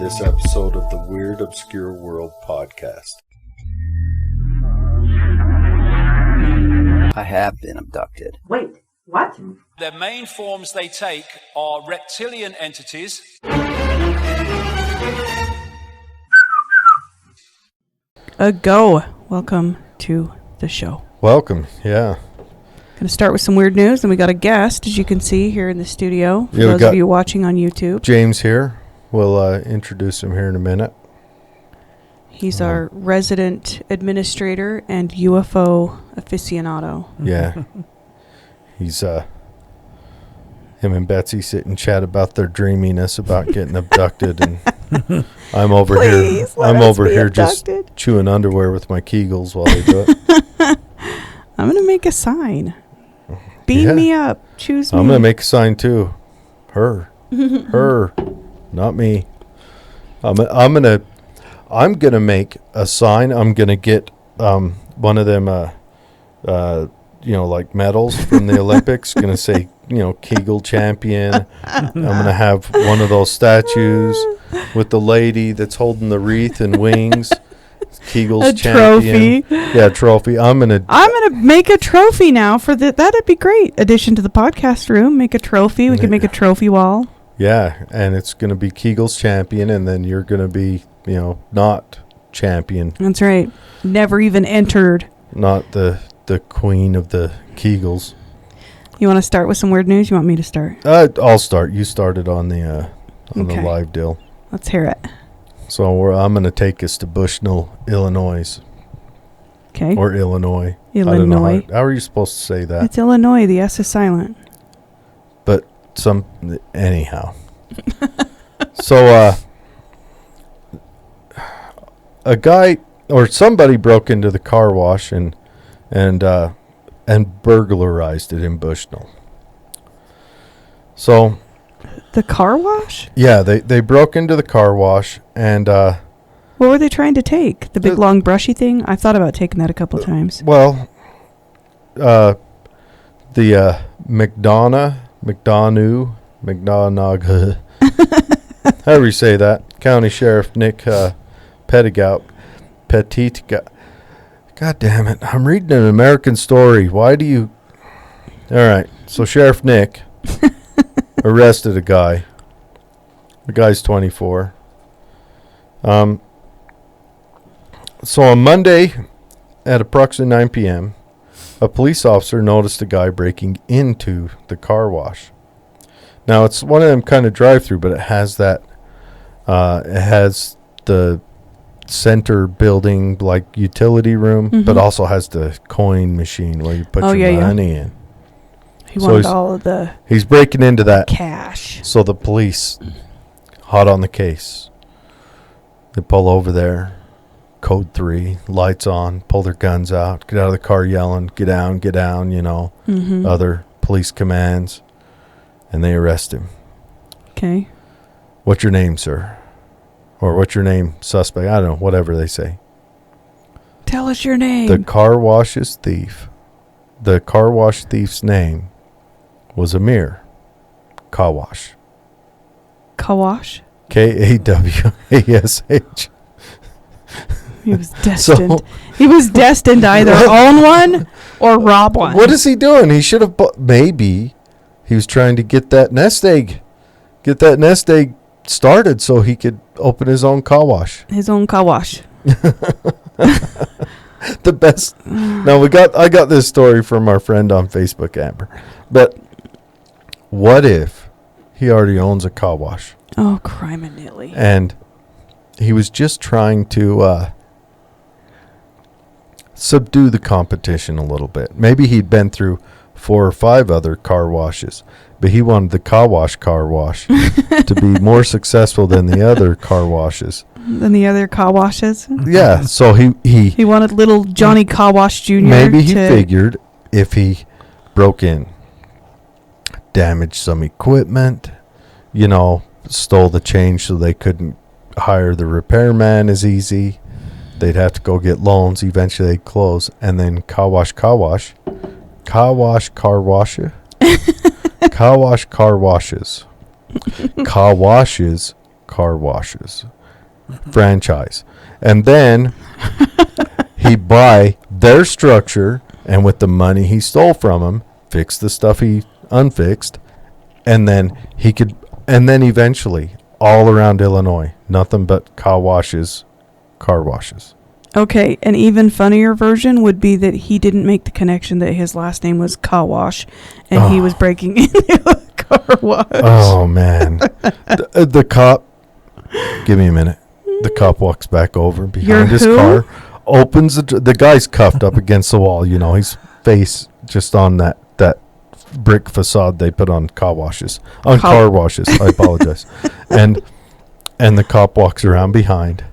this episode of the Weird Obscure World podcast. I have been abducted. Wait, what? Their main forms they take are reptilian entities. Welcome to the show. Welcome, yeah. Going to start with some weird news, and we got a guest, as you can see, here in the studio. For Yeah, those of you watching on YouTube. James here. We'll introduce him here in a minute. He's our resident administrator and UFO aficionado. Yeah. He's, him and Betsy sit and chat about their dreaminess about getting abducted, and I'm over here just chewing underwear with my Kegels while they do it. I'm going to make a sign. Beam me up. Choose me. I'm going to make a sign too. Her, not me. I'm gonna make a sign. I'm gonna get one of them like medals from the Olympics. Gonna say Kegel champion. I'm gonna have one of those statues with the lady that's holding the wreath and wings. Kegel's champion. Trophy. Yeah, trophy. I'm gonna make a trophy now for that'd be great. Addition to the podcast room, make a trophy. We could make a trophy wall. Yeah, and it's gonna be Kegel's champion, and then you're gonna be not champion. That's right. Never even entered. Not the queen of the Kegels. You want to start with some weird news? You want me to start? I'll start. You started on the the live deal. Let's hear it. So I'm going to take us to Bushnell, Illinois. Okay. Or Illinois. Illinois. I don't know how are you supposed to say that? It's Illinois. The S is silent. But anyhow. So a guy or somebody broke into the car wash and burglarized it in Bushnell. So the car wash? Yeah, they broke into the car wash and what were they trying to take? The big long brushy thing? I thought about taking that a couple times. Well, the McDonough however you say that, County Sheriff Nick Pettigout. God damn it. I'm reading an American story. Why do you... All right. So Sheriff Nick arrested a guy. The guy's 24. So on Monday at approximately 9 p.m., a police officer noticed a guy breaking into the car wash. Now, it's one of them kind of drive-through, but it has that... it has the center building like utility room, but also has the coin machine where you put your money in. He wanted all of the he's breaking into that cash. So the police, hot on the case, they pull over there, code 3, lights on, pull their guns out, get out of the car yelling, get down, other police commands, and they arrest him. Okay. What's your name, sir? Or what's your name, suspect? I don't know, whatever they say. Tell us your name. The car wash thief's name was Amir Kawash. Kawash? Kawash. He was destined. He was destined to either own one or rob one. What is he doing? He should have... Maybe he was trying to get that nest egg started so he could open his own car wash. His own car wash. The best. Now I got this story from our friend on Facebook, Amber. But what if he already owns a car wash? Oh, criminally. And he was just trying to subdue the competition a little bit. Maybe he'd been through 4 or 5 other car washes, but he wanted the car wash to be more successful than the other car washes. Than the other car washes? Yeah, so he wanted little Johnny Car Wash Jr. Maybe he figured if he broke in, damaged some equipment, stole the change so they couldn't hire the repairman as easy. They'd have to go get loans. Eventually they'd close. And then car washes. Car washes car washes franchise. And then he'd buy their structure, and with the money he stole from them, fix the stuff he unfixed, and then eventually all around Illinois, nothing but car washes. Okay, an even funnier version would be that he didn't make the connection that his last name was Kawash, and he was breaking into a car wash. Oh, man. The cop, give me a minute. The cop walks back over behind his car, opens the guy's cuffed up against the wall, his face just on that brick facade they put on car washes. Car washes, I apologize. And the cop walks around behind,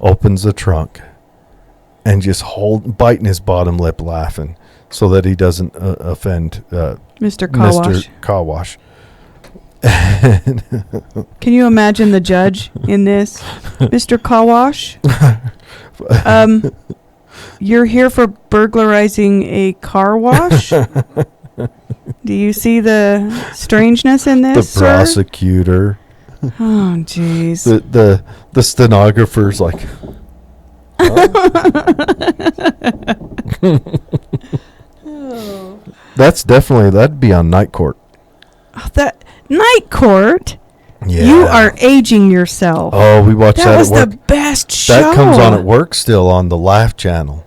opens the trunk, and just biting his bottom lip laughing so that he doesn't offend Mr. Kawash. Mr. Kawash. Can you imagine the judge in this? Mr. Kawash? You're here for burglarizing a car wash? Do you see the strangeness in this, The prosecutor. Oh, jeez. The stenographer's like... That'd be on night court. That night court? Yeah. You are aging yourself. Oh, we watched that That at was work. the best show. That comes on at work still on the Laugh Channel.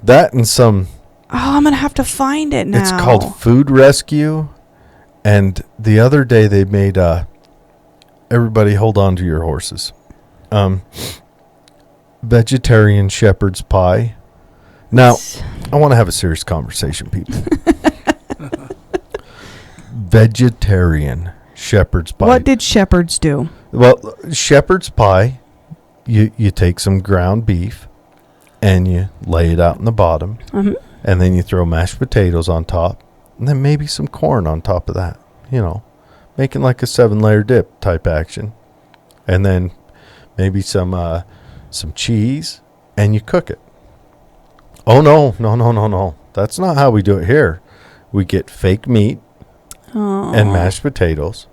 That and some... Oh, I'm going to have to find it now. It's called Food Rescue. And the other day they made... everybody hold on to your horses. Vegetarian shepherd's pie. Now, I want to have a serious conversation, people. Vegetarian shepherd's pie. What did shepherds do? Well, shepherd's pie, you take some ground beef and you lay it out in the bottom, and then you throw mashed potatoes on top, and then maybe some corn on top of that, making like a 7-layer dip type action, and then maybe some cheese, and you cook it. Oh, no. That's not how we do it here. We get fake meat and mashed potatoes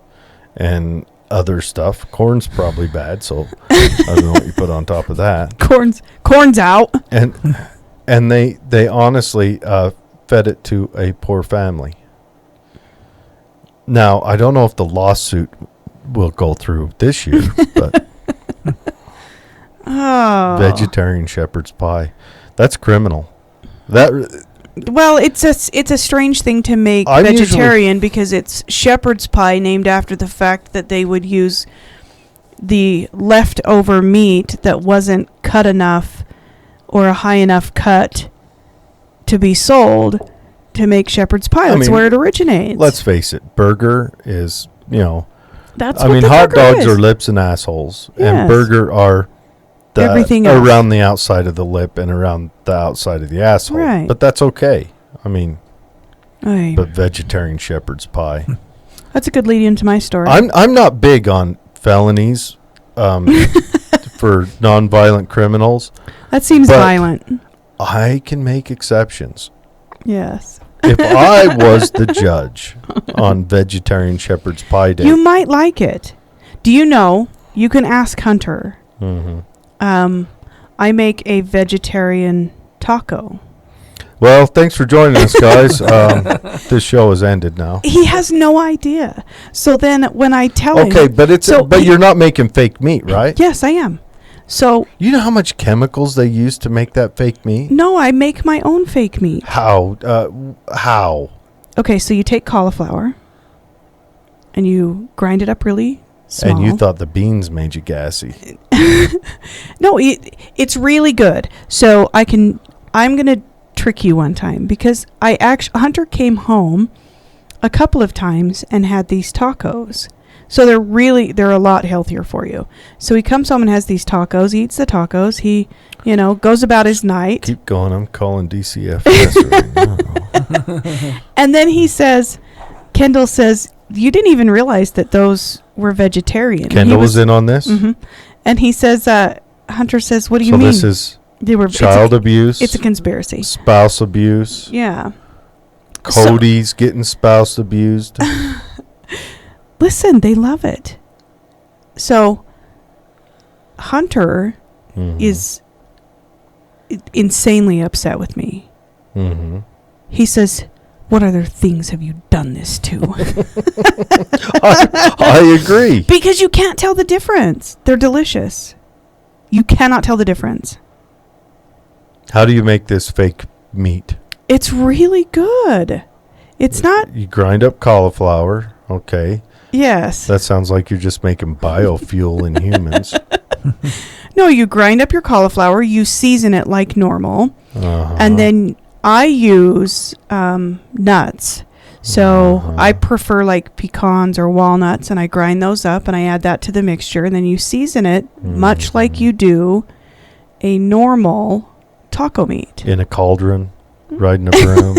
and other stuff. Corn's probably bad, so I don't know what you put on top of that. Corn's out. And they honestly fed it to a poor family. Now, I don't know if the lawsuit will go through this year, but vegetarian shepherd's pie. That's criminal. Well, it's a strange thing to make vegetarian because it's shepherd's pie named after the fact that they would use the leftover meat that wasn't cut enough or a high enough cut to be sold to make shepherd's pie. That's where it originates. Let's face it, burger is, That's hot dogs are lips and assholes, and burger are everything else around the outside of the lip and around the outside of the asshole. Right. But that's okay. But vegetarian shepherd's pie. That's a good lead into my story. I'm not big on felonies for nonviolent criminals. That seems violent. I can make exceptions. Yes. If I was the judge on vegetarian shepherd's pie day, you might like it. Do you know? You can ask Hunter. Mm-hmm. I make a vegetarian taco. Well, thanks for joining us, guys. This show has ended now. He has no idea. So then when I tell him... Okay, but you're not making fake meat, right? Yes, I am. So... You know how much chemicals they use to make that fake meat? No, I make my own fake meat. How? How? Okay, so you take cauliflower and you grind it up really small. And you thought the beans made you gassy. No, it's really good. So I'm going to trick you one time because Hunter came home a couple of times and had these tacos. So they're a lot healthier for you. So he comes home and has these tacos, eats the tacos, he, goes about his night. Keep going, I'm calling DCF. Right. And then Kendall says, you didn't even realize that those were vegetarian. Kendall was in on this? Mm-hmm. And he says, Hunter says, what do you mean? So this is child abuse? It's a conspiracy. Spouse abuse? Yeah. Cody's getting spouse abused. Listen, they love it. So Hunter is insanely upset with me. He says, "What other things have you done this to?" I agree. Because you can't tell the difference. They're delicious. You cannot tell the difference. How do you make this fake meat? It's really good. It's not... You grind up cauliflower. Okay. Yes. That sounds like you're just making biofuel in humans. No, you grind up your cauliflower. You season it like normal. And then I use nuts. So I prefer like pecans or walnuts, and I grind those up and I add that to the mixture. And then you season it much like you do a normal taco meat. In a cauldron, riding a broom.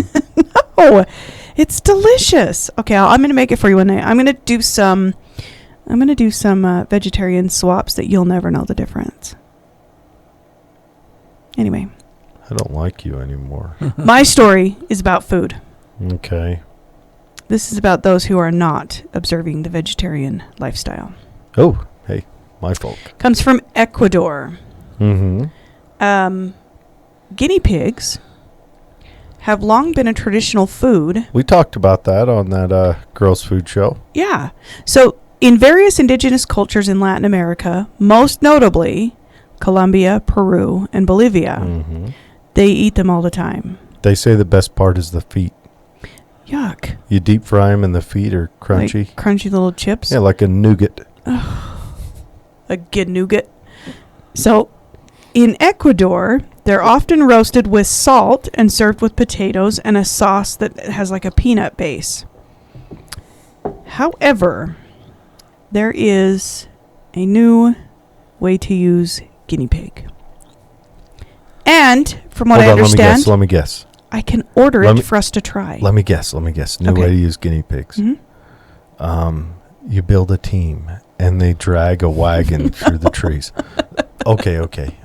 Oh, it's delicious. Okay, I'm going to make it for you one night. I'm going to do some vegetarian swaps that you'll never know the difference. Anyway. I don't like you anymore. My story is about food. Okay. This is about those who are not observing the vegetarian lifestyle. Oh, hey, my fault. Comes from Ecuador. Guinea pigs have long been a traditional food. We talked about that on that Girls Food Show. Yeah. So in various indigenous cultures in Latin America, most notably Colombia, Peru, and Bolivia, they eat them all the time. They say the best part is the feet. Yuck. You deep fry them and the feet are crunchy. Like crunchy little chips? Yeah, like a nougat. A good nougat. So in Ecuador, they're often roasted with salt and served with potatoes and a sauce that has like a peanut base. However, there is a new way to use guinea pig. And from what I understand, let me guess. I can order it for us to try. Let me guess. New way to use guinea pigs. You build a team and they drag a wagon through the trees. Okay.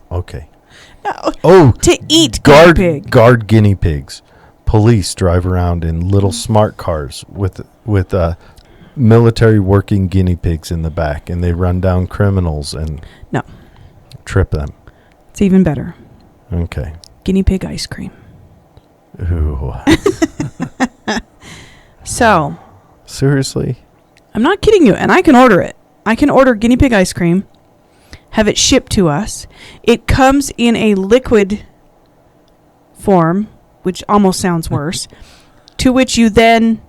No, Oh, to eat guinea pig. Guard guinea pigs. Police drive around in little smart cars with military working guinea pigs in the back, and they run down criminals and trip them. It's even better. Okay. Guinea pig ice cream. Ooh. So. Seriously? I'm not kidding you, and I can order it. I can order guinea pig ice cream, have it shipped to us. It comes in a liquid form, which almost sounds worse, to which you then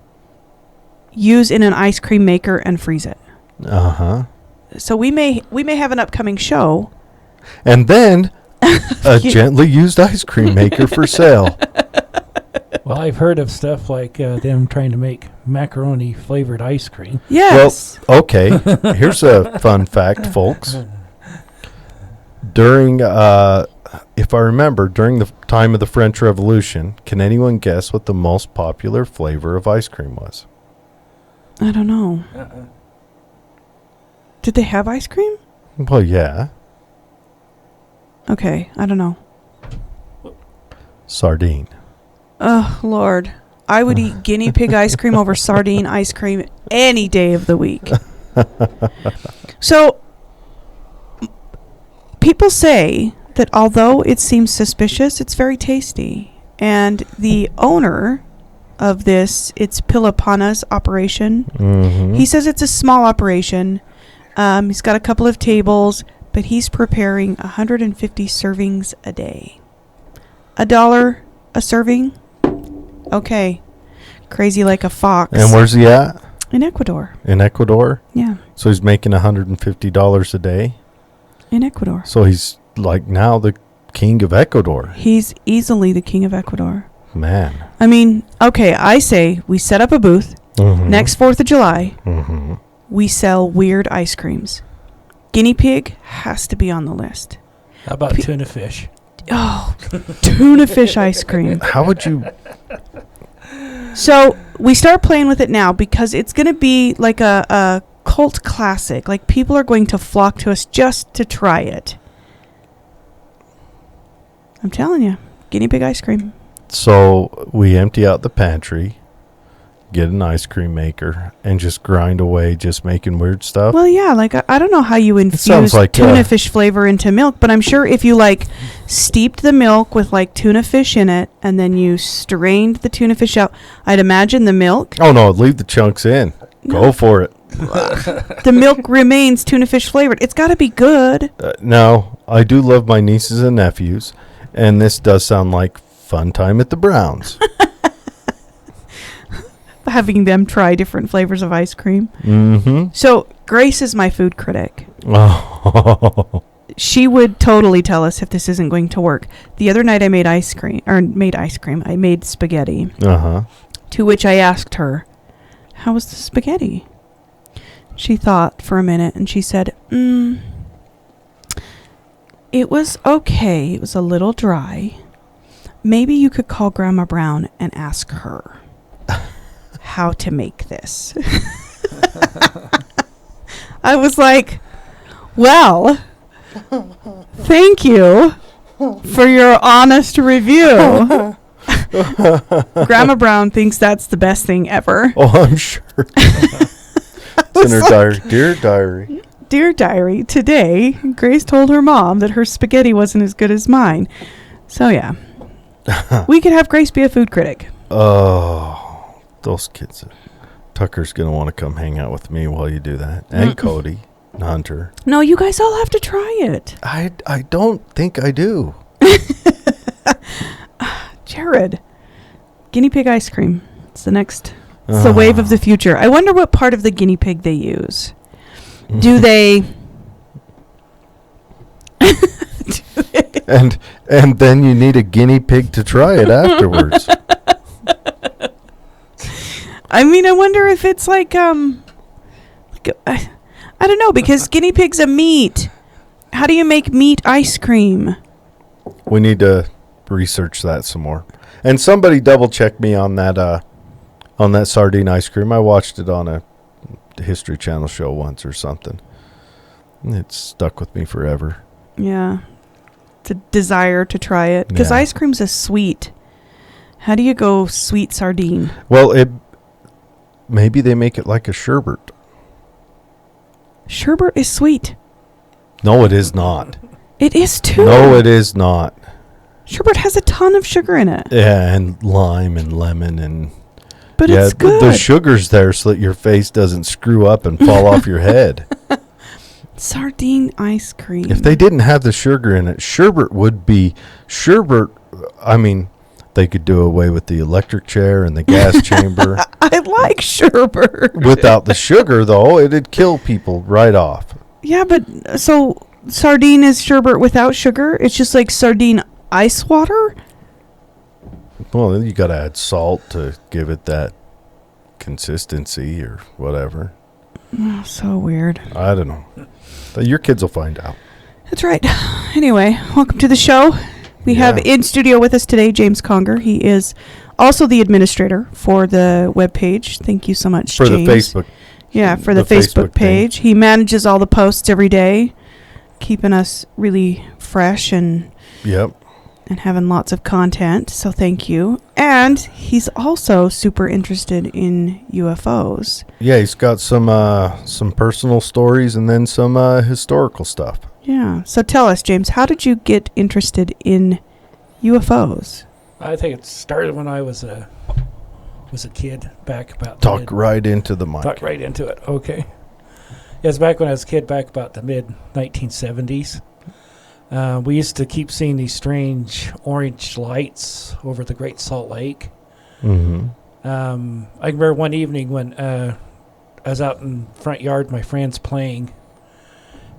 use in an ice cream maker and freeze it. So we may have an upcoming show. And then a gently used ice cream maker for sale. Well, I've heard of stuff like them trying to make macaroni flavored ice cream. Yes. Well, okay. Here's a fun fact, folks. During, if I remember, during the time of the French Revolution, can anyone guess what the most popular flavor of ice cream was? I don't know. Did they have ice cream? Well, yeah. Okay, I don't know. Sardine. Oh, Lord. I would eat guinea pig ice cream over sardine ice cream any day of the week. So, people say that although it seems suspicious, it's very tasty. And the owner of this, it's Pilipana's operation. He says it's a small operation. He's got a couple of tables, but he's preparing 150 servings a day. $1 a serving? Okay. Crazy like a fox. And where's he at? In Ecuador. In Ecuador? Yeah. So he's making $150 a day? In Ecuador. So he's like now the king of Ecuador. He's easily the king of Ecuador. Man. I mean, okay, I say we set up a booth. Next 4th of July, we sell weird ice creams. Guinea pig has to be on the list. How about tuna fish? Oh, tuna fish ice cream. How would you... So we start playing with it now because it's going to be like a cult classic. Like people are going to flock to us just to try it. I'm telling you, guinea pig ice cream. So we empty out the pantry, get an ice cream maker, and just grind away, just making weird stuff. Well, yeah, like I don't know how you infuse like, tuna fish flavor into milk, but I'm sure if you like steeped the milk with like tuna fish in it, and then you strained the tuna fish out, I'd imagine the milk. Oh no, leave the chunks in. No. Go for it. The milk remains tuna fish flavored. It's got to be good. Now, I do love my nieces and nephews, and this does sound like fun time at the Browns. Having them try different flavors of ice cream. Mm-hmm. So Grace is my food critic. Oh. She would totally tell us if this isn't going to work. The other night I made I made spaghetti. Uh-huh. To which I asked her, how was the spaghetti? She thought for a minute and she said, it was okay. It was a little dry. Maybe you could call Grandma Brown and ask her how to make this. I was like, well, thank you for your honest review. Grandma Brown thinks that's the best thing ever. Oh, I'm sure. It's in her diary. Dear Diary. Dear Diary, today, Grace told her mom that her spaghetti wasn't as good as mine. So, yeah. We could have Grace be a food critic. Oh. Those kids. Tucker's going to want to come hang out with me while you do that. And Cody and Hunter. No, you guys all have to try it. I don't think I do. Jared. Guinea pig ice cream. It's the next. It's the wave of the future. I wonder what part of the guinea pig they use. Do they... And then you need a guinea pig to try it afterwards. I mean, I wonder if it's like I don't know, because guinea pig's a meat. How do you make meat ice cream? We need to research that some more. And somebody double check me on that sardine ice cream. I watched it on a History Channel show once or something. It stuck with me forever. Yeah. It's a desire to try it. Because ice cream's a sweet. How do you go sweet sardine? Well, maybe they make it like a sherbet. Sherbet is sweet. No, it is not. It is too. No, it is not. Sherbet has a ton of sugar in it. Yeah, and lime and lemon and... But it's good. The sugar's there so that your face doesn't screw up and fall off your head. Sardine ice cream. If they didn't have the sugar in it, sherbet would be... Sherbet, I mean... They could do away with the electric chair and the gas chamber. I like sherbet. Without the sugar, though, it'd kill people right off. Yeah, but so sardine is sherbet without sugar? It's just like sardine ice water? Well, then you got to add salt to give it that consistency or whatever. Oh, so weird. I don't know. Your kids will find out. That's right. Anyway, welcome to the show. We have in studio with us today James Conger. He is also the administrator for the webpage. Thank you so much, for James. The Facebook. Yeah, for the Facebook page. He manages all the posts every day, keeping us really fresh and having lots of content. So thank you. And he's also super interested in UFOs. Yeah, he's got some personal stories and then some historical stuff. Yeah. So tell us, James, how did you get interested in UFOs? I think it started when I was a kid back about... Talk right into the mic. Talk right into it. Okay. Yeah, it's back when I was a kid, back about the mid-1970s. We used to keep seeing these strange orange lights over the Great Salt Lake. Mm-hmm. I remember one evening when I was out in the front yard, my friends playing,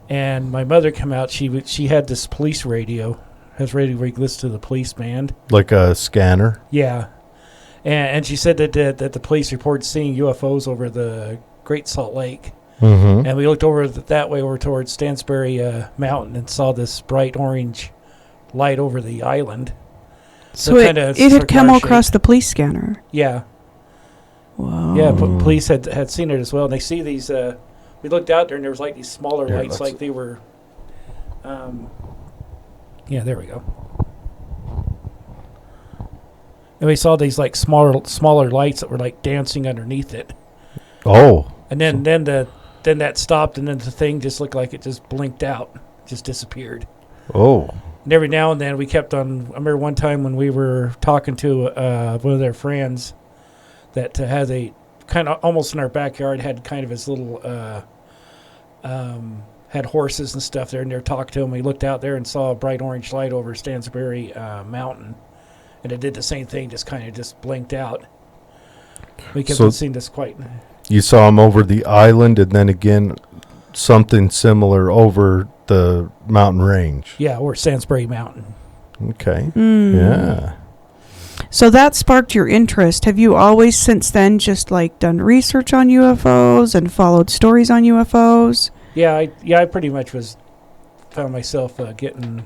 and my mother come out. She had this police radio. Has radio where you listen to the police band. Like a scanner? Yeah. And she said that the police reported seeing UFOs over the Great Salt Lake. Mm-hmm. And we looked over that way over towards Stansbury Mountain and saw this bright orange light over the island. So it had come across the police scanner? Yeah. Whoa. Yeah, police had seen it as well. And they see these... we looked out there and there was like these smaller lights like they were... yeah, there we go. and we saw these like smaller lights that were like dancing underneath it. Oh. And then that stopped, and then the thing just looked like it just blinked out, just disappeared. Oh. And every now and then we kept on. I remember one time when we were talking to one of their friends that has a kind of almost in our backyard, had kind of his little had horses and stuff there, and they're talking to him. We looked out there and saw a bright orange light over Stansbury Mountain, and it did the same thing, just kind of just blinked out. We kept on seeing this quite. You saw him over the island, and then again something similar over the mountain range. Yeah, or Stansbury Mountain. Okay. Yeah. So that sparked your interest. Have you always since then just like done research on UFOs and followed stories on UFOs? Yeah, I pretty much found myself getting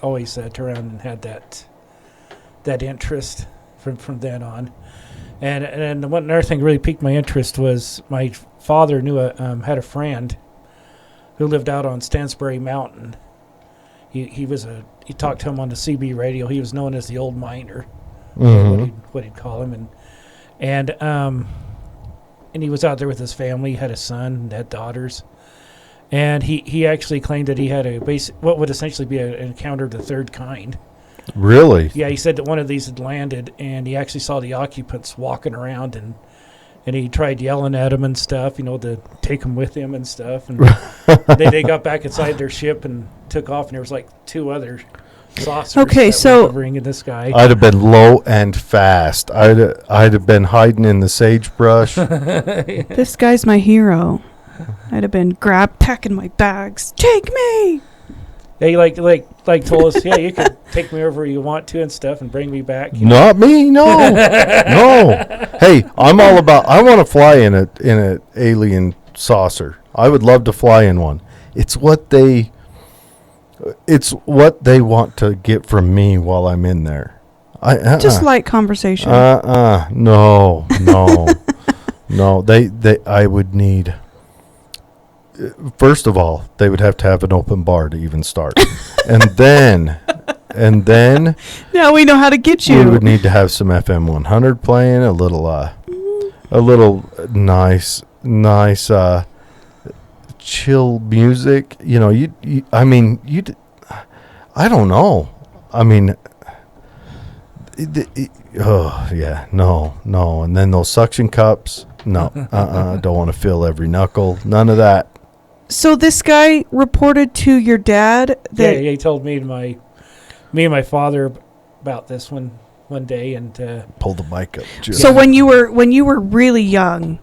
always turned around and had that interest from then on. And another thing that really piqued my interest was my father had a friend who lived out on Stansbury Mountain. He talked to him on the CB radio. He was known as the old miner, what he'd call him, and he was out there with his family. He had a son and had daughters, and he actually claimed that he had what would essentially be an encounter of the third kind. Really? Yeah, he said that one of these had landed, and he actually saw the occupants walking around, and he tried yelling at them and stuff, to take them with him and stuff. And they got back inside their ship and took off, and there was like 2 other saucers. Okay, so hovering in the sky. I'd have been low and fast. I'd have been hiding in the sagebrush. This guy's my hero. I'd have been packing my bags. Take me. Yeah, he like told us, yeah, you can take me wherever you want to and stuff and bring me back. Not me, no. No. Hey, I'm all about, I want to fly in a alien saucer. I would love to fly in one. It's what they want to get from me while I'm in there. Just light conversation. No. No, I would need, first of all, they would have to have an open bar to even start. and then now we know how to get you. We would need to have some FM 100 playing, a little nice chill music. I don't know. I mean, oh yeah, no. And then those suction cups. No, don't want to feel every knuckle. None of that. So this guy reported to your dad that he told me and my father about this one day, and pulled the mic up. So when you were really young,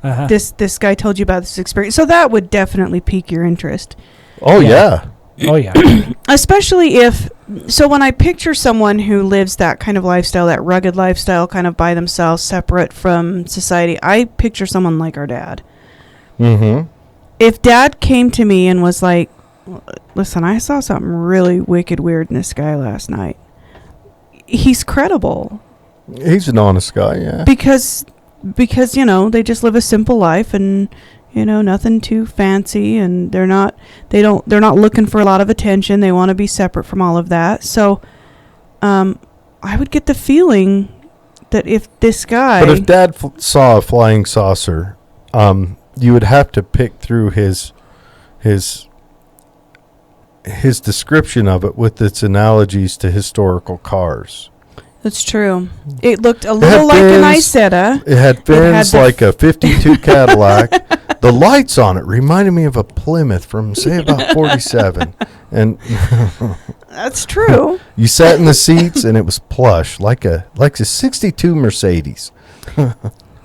this guy told you about this experience. So that would definitely pique your interest. Oh yeah. Oh yeah. Especially when I picture someone who lives that kind of lifestyle, that rugged lifestyle, kind of by themselves, separate from society, I picture someone like our dad. Mm-hmm. If Dad came to me and was like, listen, I saw something really wicked weird in the sky last night, he's credible. He's an honest guy, yeah. Because they just live a simple life, and nothing too fancy, and they're not looking for a lot of attention. They want to be separate from all of that. So I would get the feeling that if this guy, but if Dad saw a flying saucer, you would have to pick through his description of it with its analogies to historical cars. That's true. It looked a little like an Isetta. It had fins like a 52 Cadillac. The lights on it reminded me of a Plymouth from, say, about 47. And that's true. You sat in the seats, and it was plush, like a 62 Mercedes.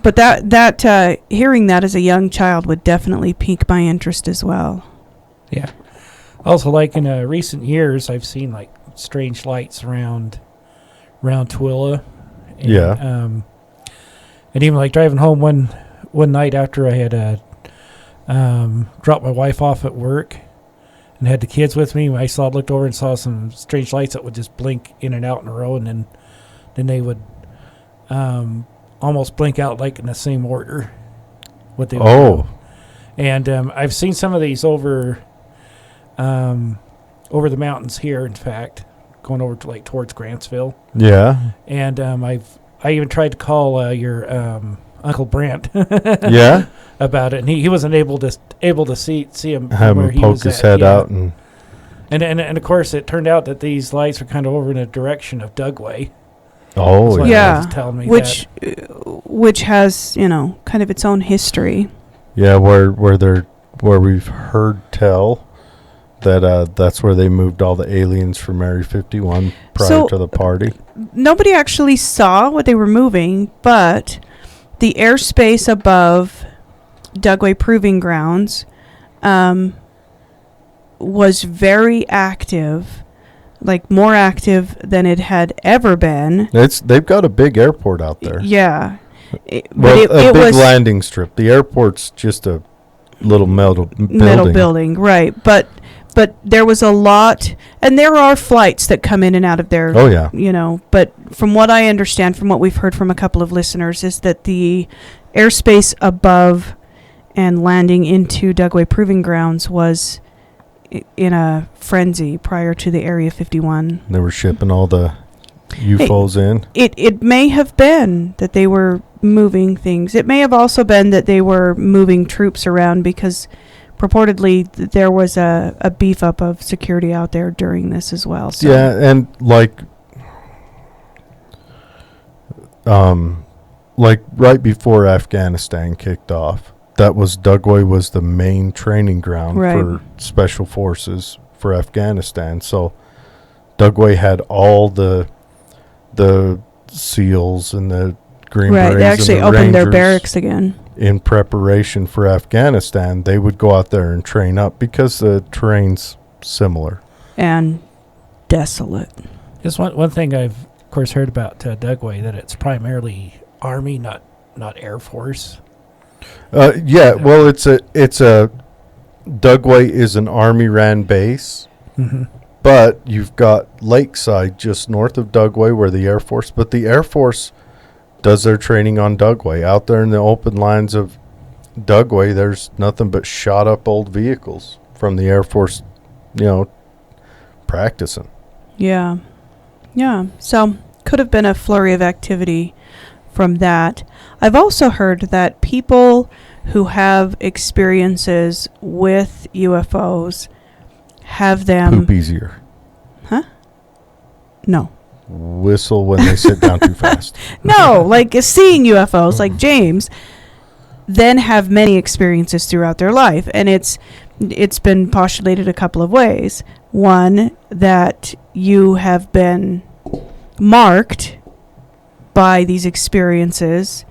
But that hearing that as a young child would definitely pique my interest as well. Yeah. Also, like in recent years, I've seen like strange lights around Tooele. And, yeah. And even like driving home one night after I had dropped my wife off at work and had the kids with me, I looked over and saw some strange lights that would just blink in and out in a row, and then they would almost blink out like in the same order. What they would do. And I've seen some of these over the mountains here, in fact. going over to towards Grantsville. Yeah. And I even tried to call your Uncle Brent. Yeah. About it, and he wasn't able to see him. Have where him he poke was his at, head out and of course it turned out that these lights were kind of over in the direction of Dugway. Oh, That's yeah. what was telling me which has kind of its own history. Yeah, where we've heard tell that that's where they moved all the aliens from Area 51 prior to the party. Nobody actually saw what they were moving, but the airspace above Dugway Proving Grounds was very active, like more active than it had ever been. They've got a big airport out there. Yeah. A big landing strip. The airport's just a little metal building. Right. But there was a lot, and there are flights that come in and out of there. Oh, yeah. But from what I understand, from what we've heard from a couple of listeners, is that the airspace above and landing into Dugway Proving Grounds was in a frenzy prior to the Area 51. They were shipping all the UFOs in. It may have been that they were moving things. It may have also been that they were moving troops around because purportedly there was a beef up of security out there during this as well. So. Yeah, and like right before Afghanistan kicked off, that was Dugway was the main training ground for special forces for Afghanistan. So Dugway had all the SEALs and the Green Berets. Right, they actually and the opened Rangers their barracks again. In preparation for Afghanistan. They would go out there and train up because the terrain's similar. And desolate. Just one thing I've, of course, heard about Dugway, that it's primarily Army, not Air Force. Yeah, well, it's a Dugway is an Army-ran base, but you've got Lakeside just north of Dugway where the Air Force, but the Air Force does their training on Dugway. Out there in the open lines of Dugway, there's nothing but shot up old vehicles from the Air Force, practicing. Yeah. Yeah. So could have been a flurry of activity from that. I've also heard that people who have experiences with UFOs have them... Poop easier. Huh? No. Whistle when they sit down too fast. No, like seeing UFOs, like James, then have many experiences throughout their life. And it's been postulated a couple of ways. One, that you have been marked by these experiences.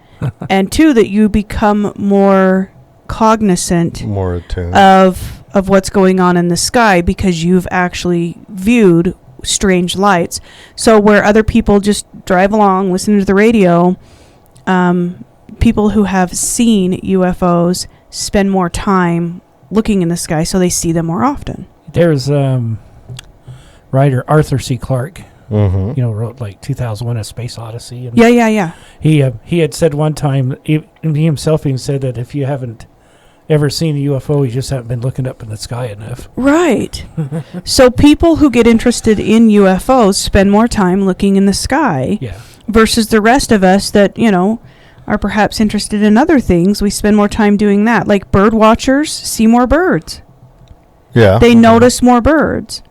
And two, that you become more cognizant, more attuned of what's going on in the sky because you've actually viewed strange lights. So where other people just drive along, listening to the radio, people who have seen UFOs spend more time looking in the sky so they see them more often. There's writer Arthur C. Clarke, wrote 2001: A Space Odyssey. And yeah. He had said one time, he himself even said that if you haven't ever seen a UFO, you just haven't been looking up in the sky enough. Right. So people who get interested in UFOs spend more time looking in the sky versus the rest of us that, are perhaps interested in other things. We spend more time doing that. Like bird watchers see more birds. Yeah. They notice more birds.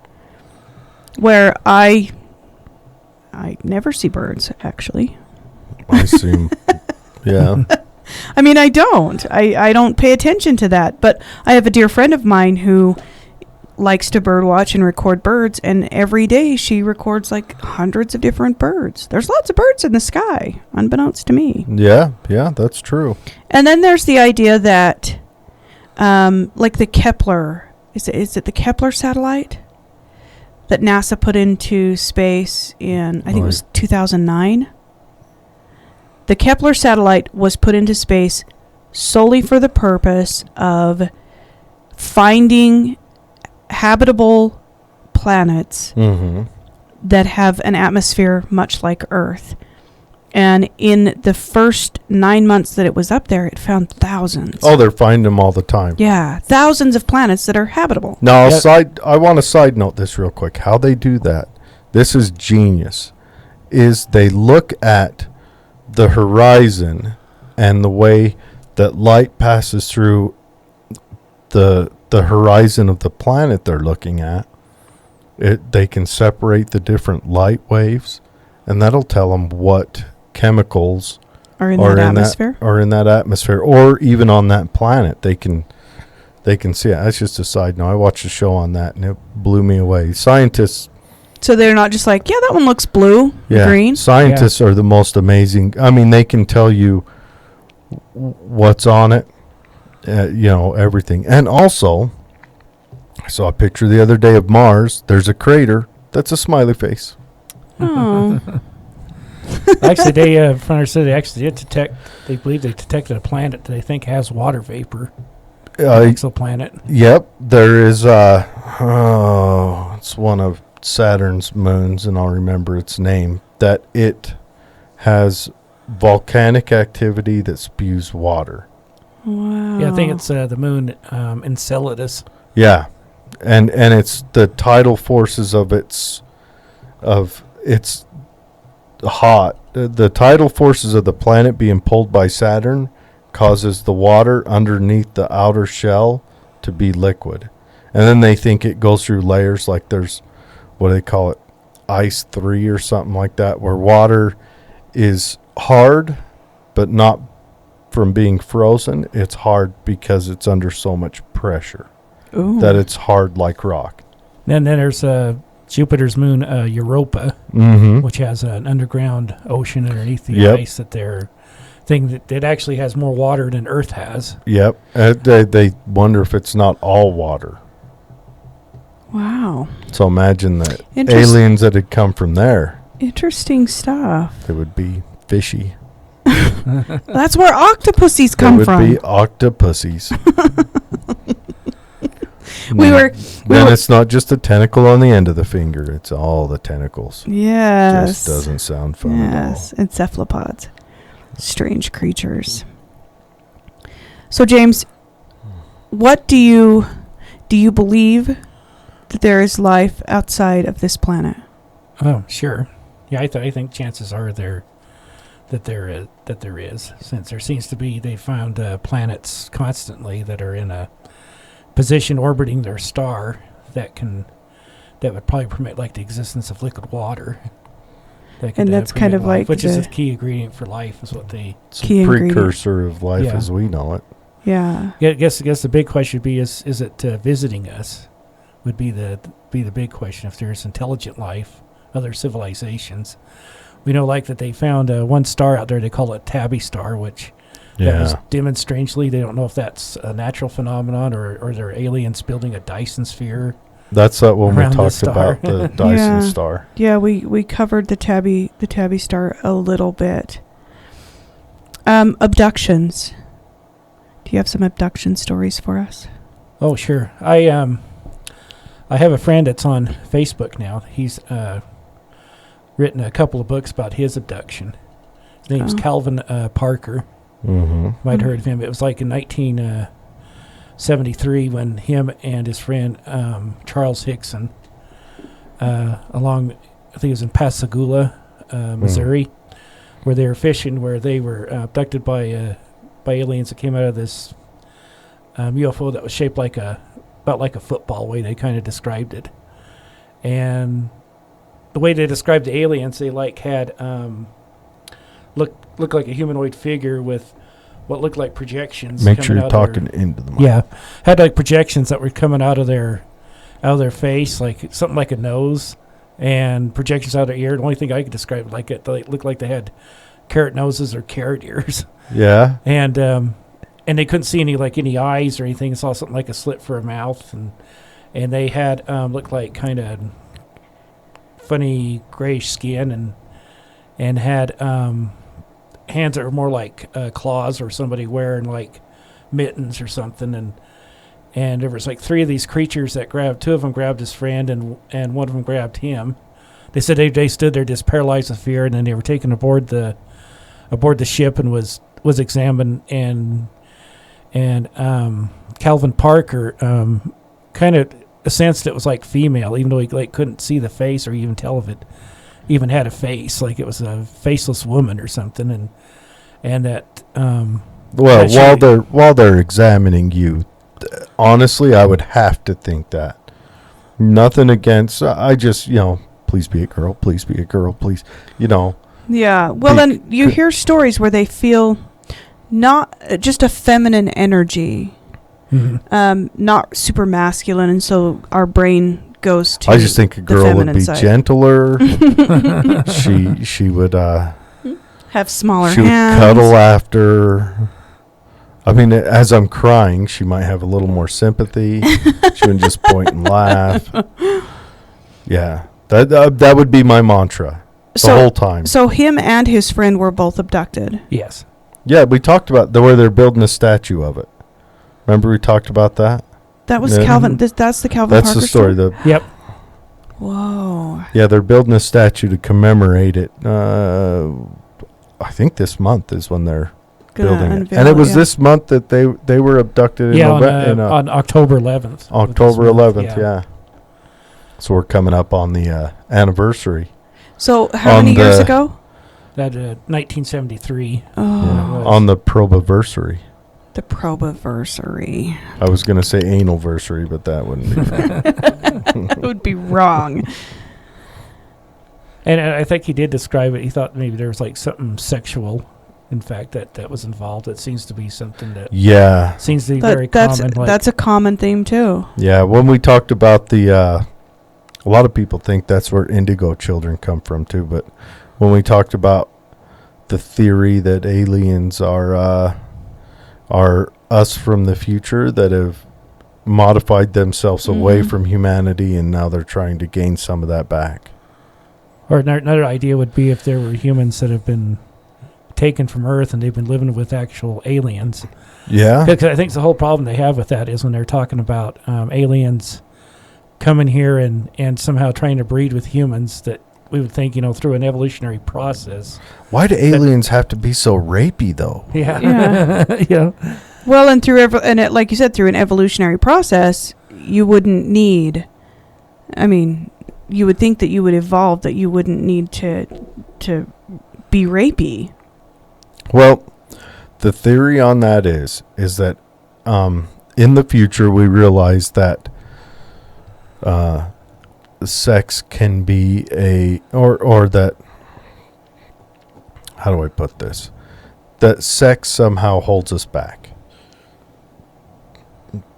Where I never see birds, actually. I see them. Yeah. I mean, I don't. I don't pay attention to that. But I have a dear friend of mine who likes to bird watch and record birds, and every day she records hundreds of different birds. There's lots of birds in the sky, unbeknownst to me. Yeah, that's true. And then there's the idea that, the Kepler, is it the Kepler satellite that NASA put into space in, I think it was 2009? The Kepler satellite was put into space solely for the purpose of finding habitable planets that have an atmosphere much like Earth. And in the first 9 months that it was up there, it found thousands. Oh, they're finding them all the time. Yeah, thousands of planets that are habitable. Now, I want to side note this real quick. How they do that? this is genius, is they look at the horizon and the way that light passes through the horizon of the planet they're looking at. They can separate the different light waves, and that'll tell them what chemicals are in that atmosphere. Or in that atmosphere, or even on that planet. They can see it. That's just a side note. I watched a show on that, and it blew me away. Scientists. So they're not just like, yeah, that one looks blue, green. Scientists are the most amazing. I mean, they can tell you what's on it, everything. And also, I saw a picture the other day of Mars. There's a crater that's a smiley face. Oh. Actually, they did detect. They believe they detected a planet that they think has water vapor. Exoplanet. Yep, there is. It's one of Saturn's moons, and I'll remember its name. That it has volcanic activity that spews water. Wow. Yeah, I think it's the moon Enceladus. Yeah, and it's the tidal forces of its hot. The tidal forces of the planet being pulled by Saturn causes the water underneath the outer shell to be liquid. And then they think it goes through layers, like there's, what do they call it, ice 3 or something like that, where water is hard, but not from being frozen. It's hard because it's under so much pressure. Ooh. That it's hard like rock. And then there's Jupiter's moon Europa, which has an underground ocean underneath the ice that that actually has more water than Earth has. Yep. They wonder if it's not all water. Wow. So imagine that aliens that had come from there. Interesting stuff. They would be fishy. That's where octopuses come from. They would be octopuses. It's not just the tentacle on the end of the finger. It's all the tentacles. Yes. Just doesn't sound fun at all. Yes, and cephalopods. Strange creatures. So, James, what do you believe that there is life outside of this planet? Oh, sure. Yeah, I think chances are that there is, since there seems to be, they found planets constantly that are in a position orbiting their star that would probably permit like the existence of liquid water. And that's kind of life, like which is the key ingredient for life, is what they key precursor of life as we know it. Yeah. I guess the big question would be is it visiting us? Would be the big question. If there's intelligent life, other civilizations, we know like that they found one star out there. They call it Tabby star, which that was dim and strangely. They don't know if that's a natural phenomenon or they're aliens building a Dyson sphere. That's when we talked about the Dyson star. Yeah, we covered the Tabby star a little bit. Abductions. Do you have some abduction stories for us? Oh, sure. I have a friend that's on Facebook now. He's written a couple of books about his abduction. His name's Calvin Parker. Mm-hmm. You might have heard of him. It was like in 1973 when him and his friend Charles Hickson, I think it was in Pascagoula, Missouri, where they were fishing, where they were abducted by aliens that came out of this UFO that was shaped about like a football, way they kind of described it. And the way they described the aliens, they had looked like a humanoid figure with what looked like projections. Make sure you're talking into the mic. Yeah, had like projections that were coming out of their face, like something like a nose, and projections out of their ear. The only thing I could describe they looked like they had carrot noses or carrot ears. Yeah. And they couldn't see any eyes or anything. Saw something like a slit for a mouth, and they had looked like kind of funny grayish skin, and had hands that were more like claws, or somebody wearing like mittens or something. And there was like three of these creatures that grabbed. Two of them grabbed his friend, and one of them grabbed him. They said they stood there just paralyzed with fear, and then they were taken aboard the ship and was examined. And Calvin Parker kind of sensed it was like female, even though he like couldn't see the face or even tell if it even had a face, like it was a faceless woman or something, and that. Well, while they're examining you, honestly, I would have to think that. Nothing against. I just, please be a girl. Please be a girl. Please, Yeah. Well, then you hear stories where they feel not just a feminine energy, not super masculine, and so our brain goes to. I just think a girl would be side. gentler. she would have smaller she hands. would cuddle after. I mean, as I'm crying, she might have a little more sympathy. She wouldn't just point and laugh. Yeah, that would be my mantra the whole time. So him and his friend were both abducted. Yes. Yeah, we talked about where they're building a statue of it. Remember we talked about that? That was Yeah. Calvin. That's the Calvin That's Parker the story. Yep. Whoa. Yeah, they're building a statue to commemorate it. I think this month is when they're building it. And it was this month that they were abducted on October 11th. October 11th, yeah. So we're coming up on the anniversary. So how many years ago? That 1973. Oh. Yeah, on the probaversary. The probaversary. I was going to say analversary, but that wouldn't be right. That would be wrong. And I think he did describe it. He thought maybe there was like something sexual, in fact, that was involved. It seems to be something that seems to be very common. That's a common theme too. Yeah, when we talked about a lot of people think that's where indigo children come from too, but when we talked about the theory that aliens are us from the future that have modified themselves away from humanity, and now they're trying to gain some of that back. Or another idea would be if there were humans that have been taken from Earth and they've been living with actual aliens. Yeah. Because I think the whole problem they have with that is when they're talking about aliens coming here and somehow trying to breed with humans, that we would think, through an evolutionary process. Why do aliens have to be so rapey, though? Yeah. Well, and like you said, through an evolutionary process, you wouldn't need. I mean, you would think that you would evolve, that you wouldn't need to be rapey. Well, the theory on that is that in the future we realize that sex can be or that, how do I put this? That sex somehow holds us back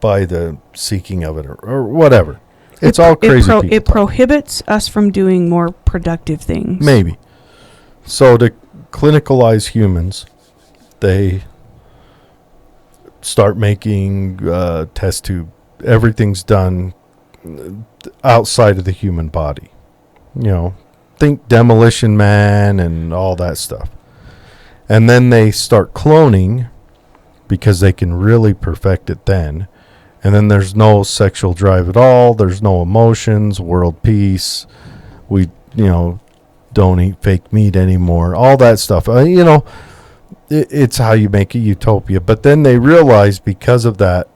by the seeking of it or whatever. It's all crazy. It prohibits us from doing more productive things. Maybe. So to clinicalize humans, they start making test tube. Everything's done outside of the human body. Think Demolition Man and all that stuff. And then they start cloning because they can really perfect it then. And then there's no sexual drive at all. There's no emotions, world peace. We, don't eat fake meat anymore. All that stuff. It's how you make a utopia. But then they realize because of that,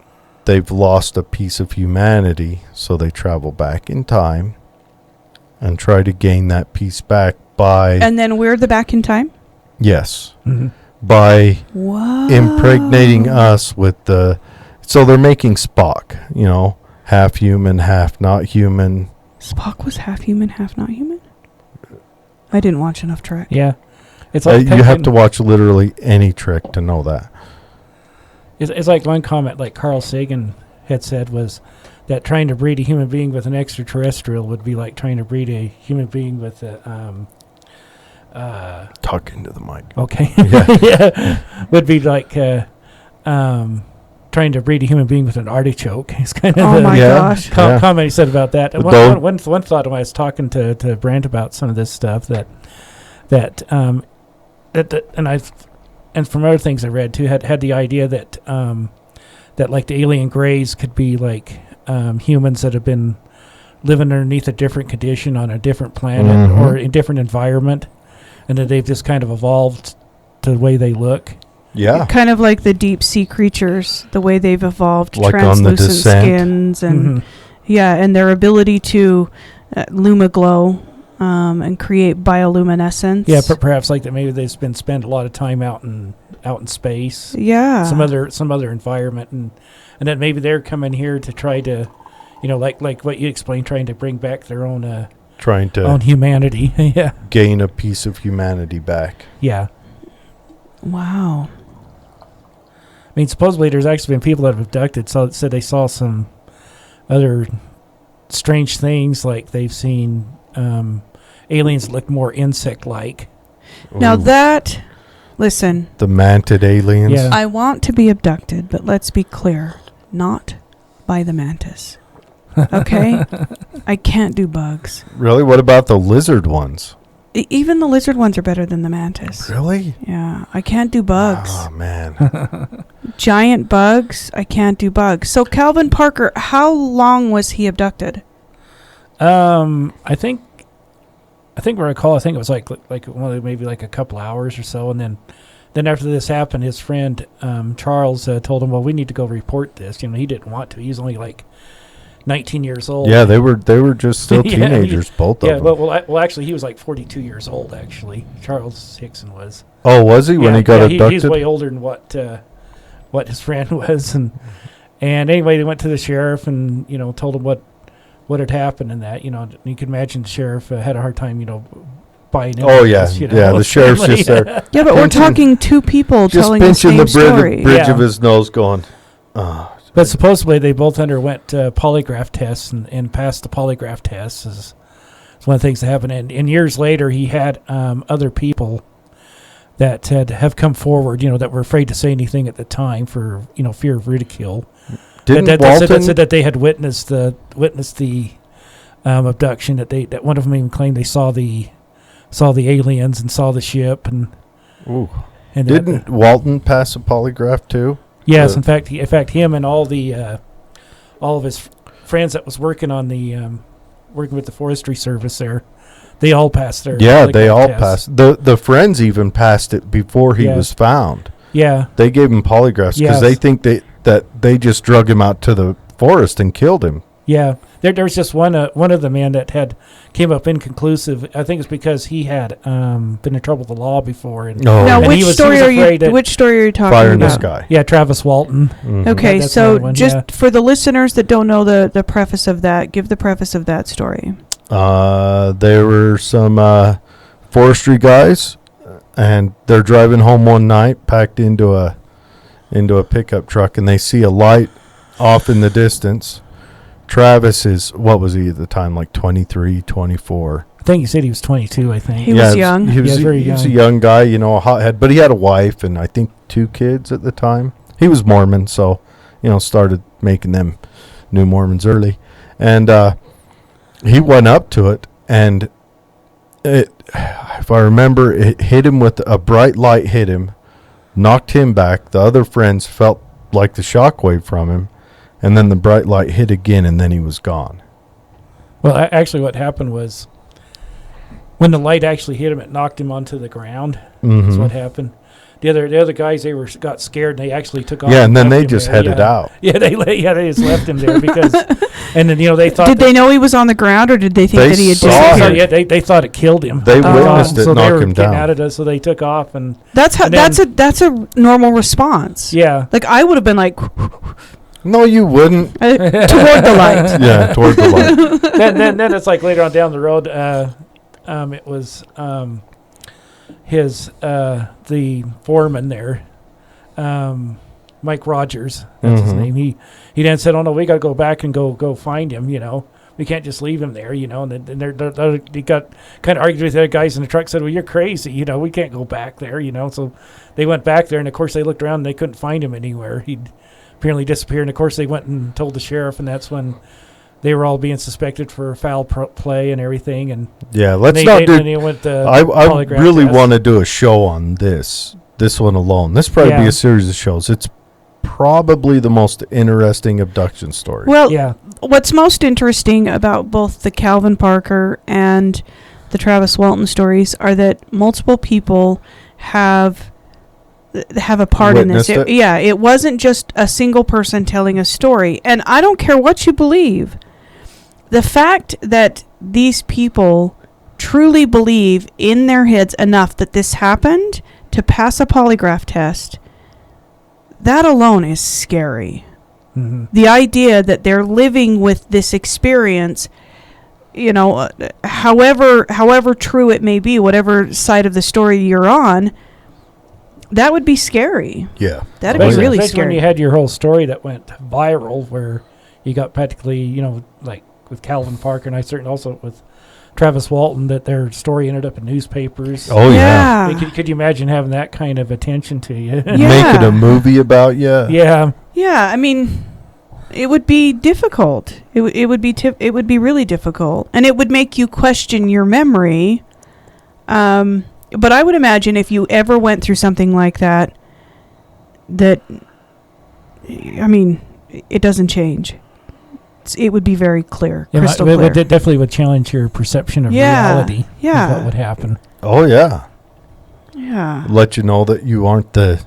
they've lost a piece of humanity. So they travel back in time and try to gain that piece back by... And then we're the back in time? Yes. Mm-hmm. By impregnating us with the... So they're making Spock, half human, half not human. Spock was half human, half not human? I didn't watch enough Trek. Yeah. It's like you have to watch literally any Trek to know that. It's like one comment like Carl Sagan had said was that trying to breed a human being with an extraterrestrial would be like trying to breed a human being with a... Talk into the mic. Okay. Yeah. Yeah. Would be like... trying to breed a human being with an artichoke. It's kind of gosh. Comment he said about that. And one thought when I was talking to Brent about some of this stuff that and from other things I read too had the idea that like the alien greys could be like humans that have been living underneath a different condition on a different planet or a different environment, and that they've just kind of evolved to the way they look. Yeah. Kind of like the deep sea creatures, the way they've evolved, like translucent skins and Yeah, and their ability to lumaglow and create bioluminescence. Yeah, perhaps like that. Maybe they've spend a lot of time out in space. Yeah. Some other environment, and then maybe they're coming here to try to, like what you explained, trying to bring back their own trying to own humanity. Yeah. gain a piece of humanity back. Yeah. Wow. I mean, supposedly there's actually been people that have abducted, said they saw some other strange things, like they've seen aliens that look more insect-like. Now Ooh. Listen. The mantid aliens. Yeah. I want to be abducted, but let's be clear, not by the mantis. Okay? I can't do bugs. Really? What about the lizard ones? Even the lizard ones are better than the mantis. Really? Yeah, I can't do bugs. Oh, man. Giant bugs, I can't do bugs. So Calvin Parker, how long was he abducted? I think where I recall, I think it was like maybe like a couple hours or so, and then after this happened, his friend Charles told him, "Well, we need to go report this." He didn't want to. He was only like 19 years old. Yeah, they were just still Yeah, teenagers, both of them. Well, actually, he was like 42 years old. Actually, Charles Hickson was. Oh, was he when he got abducted? He's way older than what his friend was, and anyway, they went to the sheriff and told him what had happened, and that you can imagine the sheriff had a hard time buying into Oh yeah, this, yeah. The sheriff's just there. Yeah, but we're talking two people Just telling the pinching same the story. bridge Yeah. of his nose, going. Oh. But supposedly they both underwent polygraph tests and passed the polygraph tests. Is one of the things that happened. And years later, he had other people that have come forward, that were afraid to say anything at the time for fear of ridicule. Didn't that Walton? said that they had witnessed the abduction. That one of them even claimed they saw the aliens and saw the ship and. Ooh. And Didn't Walton pass a polygraph too? Yes, in fact, him and all of his friends that was working on working with the Forestry Service there, they all passed their. Yeah, they all tests. passed. The friends even passed it before he was found. Yeah, They gave him polygraphs because they think that they just drug him out to the forest and killed him. yeah. There was just one of the men that came up inconclusive. I think it's because he had been in trouble with the law before. And, Now, and which he was story afraid that- are you talking Fire in about? the sky. Yeah, Travis Walton. Mhm. Okay, That's so another one, just yeah. for the listeners that don't know the preface of that, give the preface of that story. There were some forestry guys, and they're driving home one night, packed into a pickup truck, and they see a light off in the distance. Travis is, what was he at the time, like 23, 24? I think he said he was 22. I think. He was young. He was, Yeah, very he was a young. young guy, a hothead, but he had a wife and I think 2 kids at the time. He was Mormon, so, started making them new Mormons early. And he went up to it, and if I remember, it hit him with a bright light, hit him, knocked him back. The other friends felt like the shockwave from him. And then the bright light hit again, and then he was gone. Well, actually, what happened was when the light actually hit him, it knocked him onto the ground. Mm-hmm. That's what happened. The other guys, got scared, and they actually took off. Yeah, and then left they him just there. headed out. Yeah, they just left him there because, and then they thought. Did they know he was on the ground, or did they think They that he had saw disappeared? him. Yeah, they thought it killed him. They witnessed it so they knock were him getting down. out of it, so they took off, and That's and then- that's a normal response. yeah, Like I would have been like No, you wouldn't. toward the light. Yeah, toward the light. then it's like later on down the road. It was the foreman there, Mike Rogers. That's his Mhm. name. He then said, "Oh no, we got to go back and go find him. We can't just leave him there. And then they got kind of argued with the other guys in the truck. Said, well, you're crazy. We can't go back there. So they went back there, and of course they looked around and they couldn't find him anywhere. He'd apparently disappeared. And of course they went and told the sheriff, and that's when they were all being suspected for foul play and everything. And Yeah, let's they, not they, do. they went the I polygraph really test. want to do a show on this one alone. This probably be Yeah. a series of shows. It's probably the most interesting abduction story. Well, Yeah, what's most interesting about both the Calvin Parker and the Travis Walton stories are that multiple people have a part in this. Witnessed it? Yeah, it wasn't just a single person telling a story. And I don't care what you believe. the fact that these people truly believe in their heads enough that this happened to pass a polygraph test, that alone is scary. Mm-hmm. The idea that they're living with this experience, however true it may be, whatever side of the story you're on, that would be scary. Yeah. That'd be really Especially scary. when you had your whole story that went viral, where you got practically, like with Calvin Parker, and I certainly also with Travis Walton, that their story ended up in newspapers. Oh, yeah. I mean, could you imagine having that kind of attention to you? Yeah. Making a movie about you. Yeah. Yeah, I mean, it would be difficult. It would be really difficult, and it would make you question your memory. But I would imagine if you ever went through something like that, I mean, it doesn't change. It would be very clear, crystal clear. It definitely would challenge your perception of reality. Yeah. Of what would happen. Oh, yeah. Yeah. Let you know that you aren't the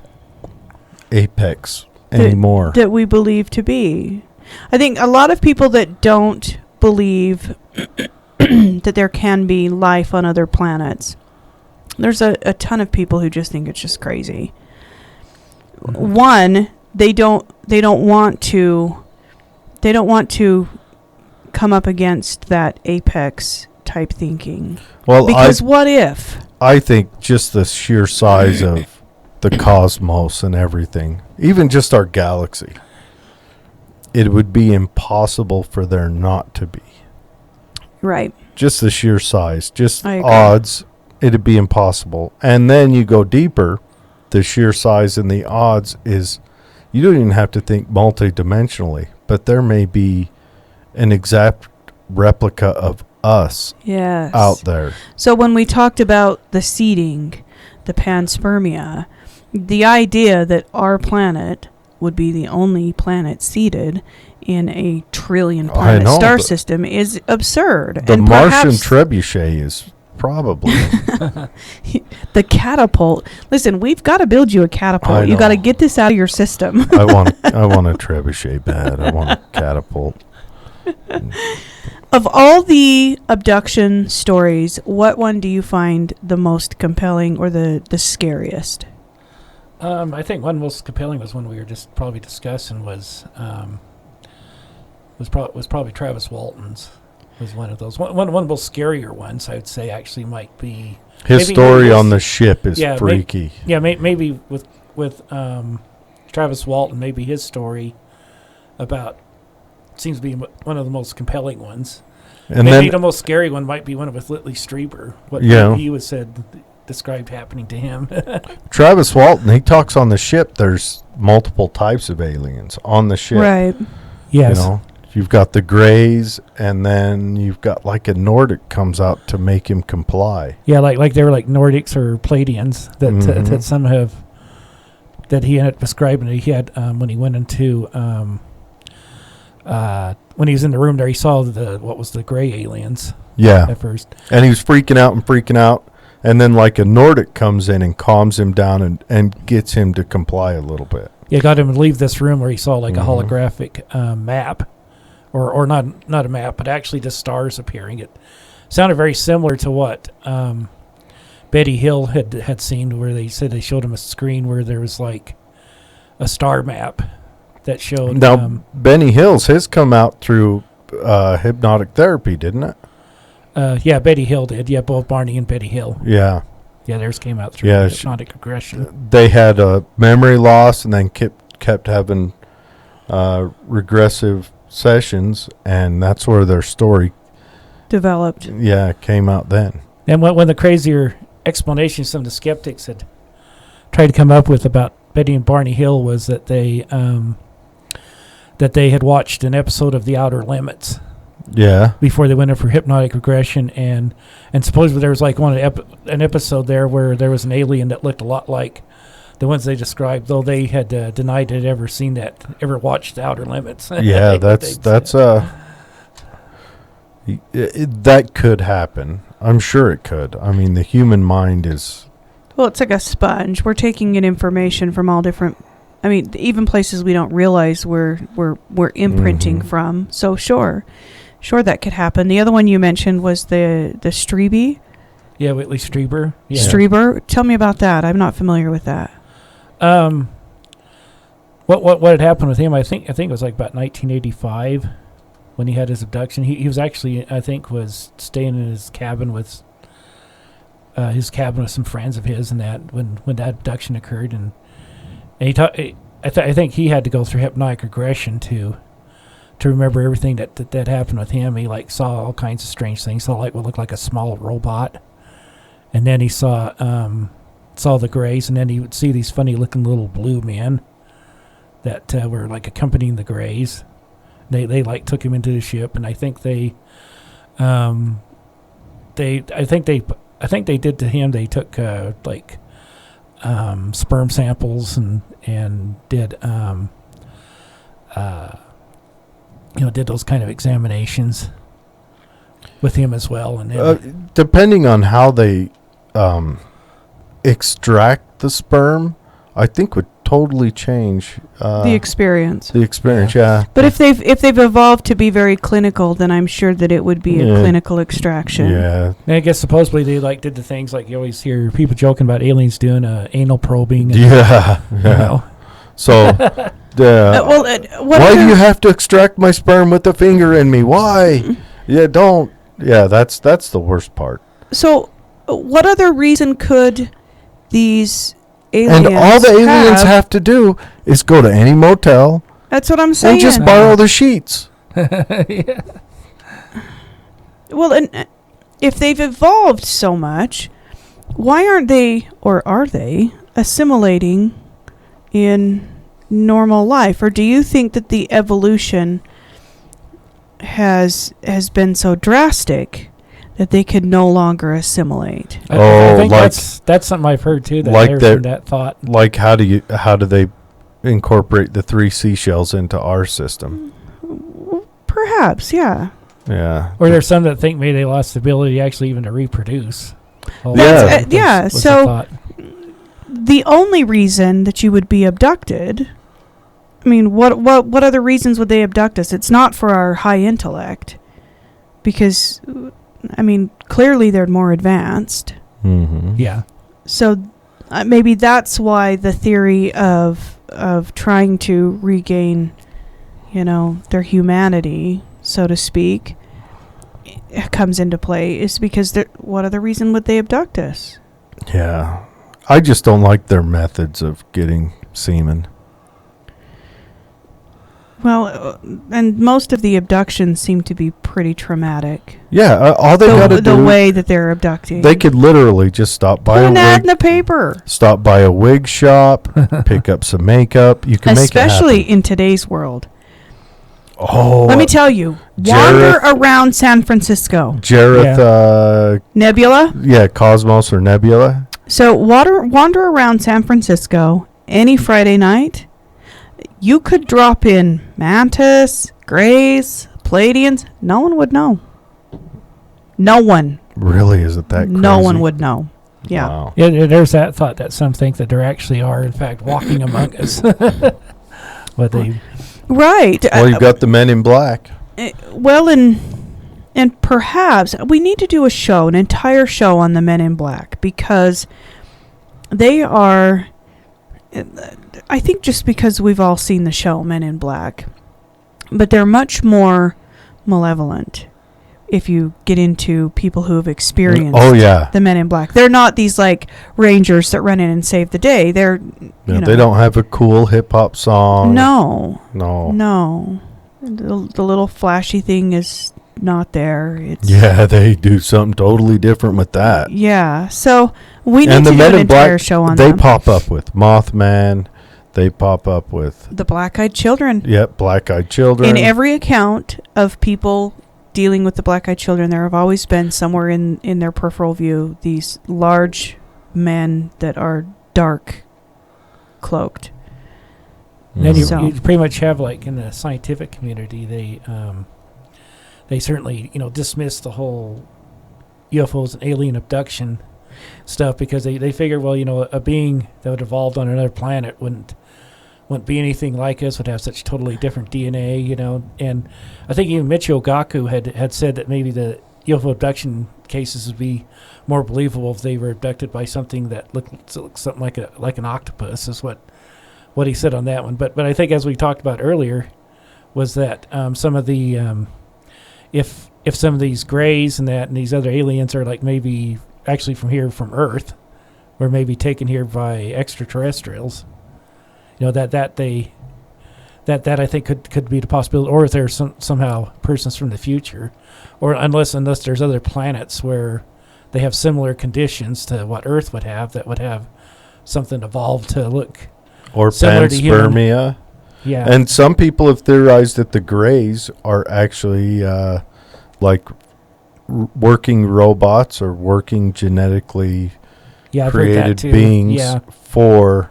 apex anymore. That we believe to be. I think a lot of people that don't believe that there can be life on other planets, there's a ton of people who just think it's just crazy. Mm-hmm. One, they don't want to come up against that apex type thinking. Well, because what if? I think just the sheer size of the cosmos and everything, even just our galaxy, it would be impossible for there not to be. Right. Just the sheer size, just I agree. odds, it'd be impossible. And then you go deeper, the sheer size and the odds is, you don't even have to think multidimensionally, but there may be an exact replica of us Yes. out there. So when we talked about the seeding, the panspermia, the idea that our planet would be the only planet seeded in a trillion planet star system is absurd. The and Martian trebuchet is probably the catapult. Listen, we've got to build you a catapult. You got to get this out of your system. I want a trebuchet bad. I want a catapult. Of all the abduction stories, what one do you find the most compelling or the scariest? I think one most compelling was one we were just probably discussing was probably Travis Walton's. Was one of those one of the most scarier ones, I would say. Actually, might be his story on the ship is freaky. Maybe with Travis Walton, maybe his story about seems to be one of the most compelling ones. And maybe the most scary one might be one with Whitley Strieber. What he was described happening to him. Travis Walton, he talks on the ship. There's multiple types of aliens on the ship. Right. Yes. You've got the Greys, and then you've got like a Nordic comes out to make him comply. Yeah, like they were like Nordics or Pleiadians that some have that he ended up describing. He had when he went into when he was in the room there, he saw the Grey aliens. Yeah. At first, and he was freaking out, and then like a Nordic comes in and calms him down and gets him to comply a little bit. Yeah, got him to leave this room where he saw like a holographic map. Or not a map, but actually just stars appearing. It sounded very similar to what Betty Hill had seen, where they said they showed him a screen where there was like a star map that showed. Now, Benny Hill's his come out through hypnotic therapy, didn't it? Yeah, Betty Hill did. Yeah, both Barney and Betty Hill. Yeah. Yeah, theirs came out through hypnotic regression. They had a memory loss and then kept having regressive sessions, and that's where their story developed. Yeah, came out then. And when the crazier explanations some of the skeptics had tried to come up with about Betty and Barney Hill was that they had watched an episode of The Outer Limits. Yeah. Before they went in for hypnotic regression, and supposedly there was like an episode there where there was an alien that looked a lot like the ones they described, though they had denied they'd ever watched The Outer Limits. Yeah, that could happen. I'm sure it could. I mean, the human mind is... Well, it's like a sponge. We're taking in information from all different... I mean, even places we don't realize we're imprinting from. So, sure, sure that could happen. The other one you mentioned was the Strebe. Yeah, Whitley Strieber. Yeah. Strieber. Tell me about that. I'm not familiar with that. What had happened with him? I think it was like about 1985 when he had his abduction. He was actually, I think, was staying in his cabin with some friends of his, and that when that abduction occurred, and he I think he had to go through hypnotic regression to remember everything that happened with him. He like saw all kinds of strange things. Saw like what looked like a small robot, and then he saw the Greys, and then he would see these funny looking little blue men that were like accompanying the Greys. They like took him into the ship, and I think they did to him. They took sperm samples and did did those kind of examinations with him as well. And then, depending on how they extract the sperm, I think would totally change the experience. The experience, yeah. But if they've evolved to be very clinical, then I'm sure that it would be a clinical extraction. Yeah. And I guess supposedly they like did the things like you always hear people joking about aliens doing anal probing. And, yeah. You know. So, why do you have to extract my sperm with a finger in me? Why? Yeah, don't. Yeah, that's the worst part. So, what other reason could these aliens and all the aliens have to do is go to any motel. That's what I'm saying. And just borrow the sheets. Yeah. Well, and if they've evolved so much, why aren't they, or are they, assimilating in normal life? Or do you think that the evolution has been so drastic that they could no longer assimilate? I think that's something I've heard too. That thought. Like how do they incorporate the 3 seashells into our system? Perhaps, yeah. Yeah. Or there's some that think maybe they lost the ability actually even to reproduce. So the only reason that you would be abducted, I mean, what other reasons would they abduct us? It's not for our high intellect, because, I mean, clearly they're more advanced. Mm-hmm. Yeah. So maybe that's why the theory of trying to regain, their humanity, so to speak, comes into play, is because what other reason would they abduct us? Yeah. I just don't like their methods of getting semen. Well, and most of the abductions seem to be pretty traumatic. Yeah, all they got to do... The way that they're abducting. They could literally just stop by Put an ad in the paper. Stop by a wig shop, pick up some makeup. You can especially make it happen. In today's world. Oh, let me tell you, wander around San Francisco. Nebula? Yeah, Cosmos or Nebula. So wander around San Francisco any Friday night. You could drop in mantis, greys, Pleiadians. No one would know. No one. Really? Is it that crazy? No one would know. Yeah. Wow. Yeah, there's that thought that some think that there actually are, in fact, walking among us. But they... Right. Well, you've got the Men in Black. Well, and perhaps we need to do an entire show on the Men in Black, because they are, I think just because we've all seen the show Men in Black, but they're much more malevolent if you get into people who have experienced the Men in Black. They're not these like rangers that run in and save the day. They're they don't have a cool hip hop song. No. The little flashy thing is not there. They do something totally different with that. Yeah, so we need to do an entire show on them. They pop up with Mothman. They pop up with the Black-Eyed Children. Yep, Black-Eyed Children. In every account of people dealing with the Black-Eyed Children, there have always been somewhere in their peripheral view these large men that are dark cloaked. Then you pretty much have, like, in the scientific community, they certainly dismiss the whole UFOs and alien abduction stuff, because they figure, well, a being that would evolved on another planet wouldn't wouldn't be anything like us, would have such totally different DNA, you know. And I think even Michio Gaku had said that maybe the UFO abduction cases would be more believable if they were abducted by something that looked something like an octopus, is what he said on that one. But I think, as we talked about earlier, was that some of the if some of these grays and these other aliens are like maybe actually from Earth, or maybe taken here by extraterrestrials, you know, that I think could be the possibility, or if there's somehow persons from the future, or unless there's other planets where they have similar conditions to what Earth would have, that would have something evolved to look or similar to human. panspermia. Yeah, and some people have theorized that the Greys are actually like working robots or working genetically I've heard that created too. beings for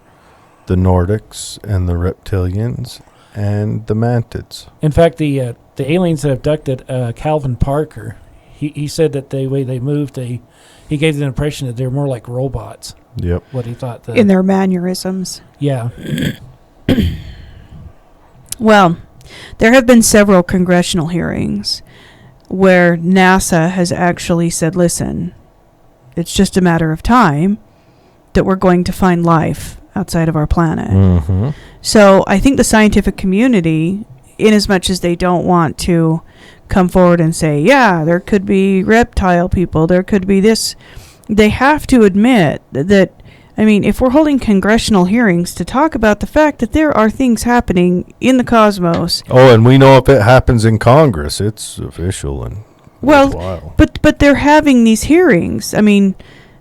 the Nordics and the reptilians and the mantids. In fact, the aliens that abducted Calvin Parker, he said that the way they moved, he gave the impression that they're more like robots. Yep. What he thought in their mannerisms. Yeah. Well, there have been several congressional hearings where NASA has actually said, listen, it's just a matter of time that we're going to find life outside of our planet. Mm-hmm. So I think the scientific community, in as much as they don't want to come forward and say, yeah, there could be reptile people, there could be this, they have to admit that, I mean, if we're holding congressional hearings to talk about the fact that there are things happening in the cosmos. Oh, and we know if it happens in Congress, it's official and worthwhile. But they're having these hearings. I mean,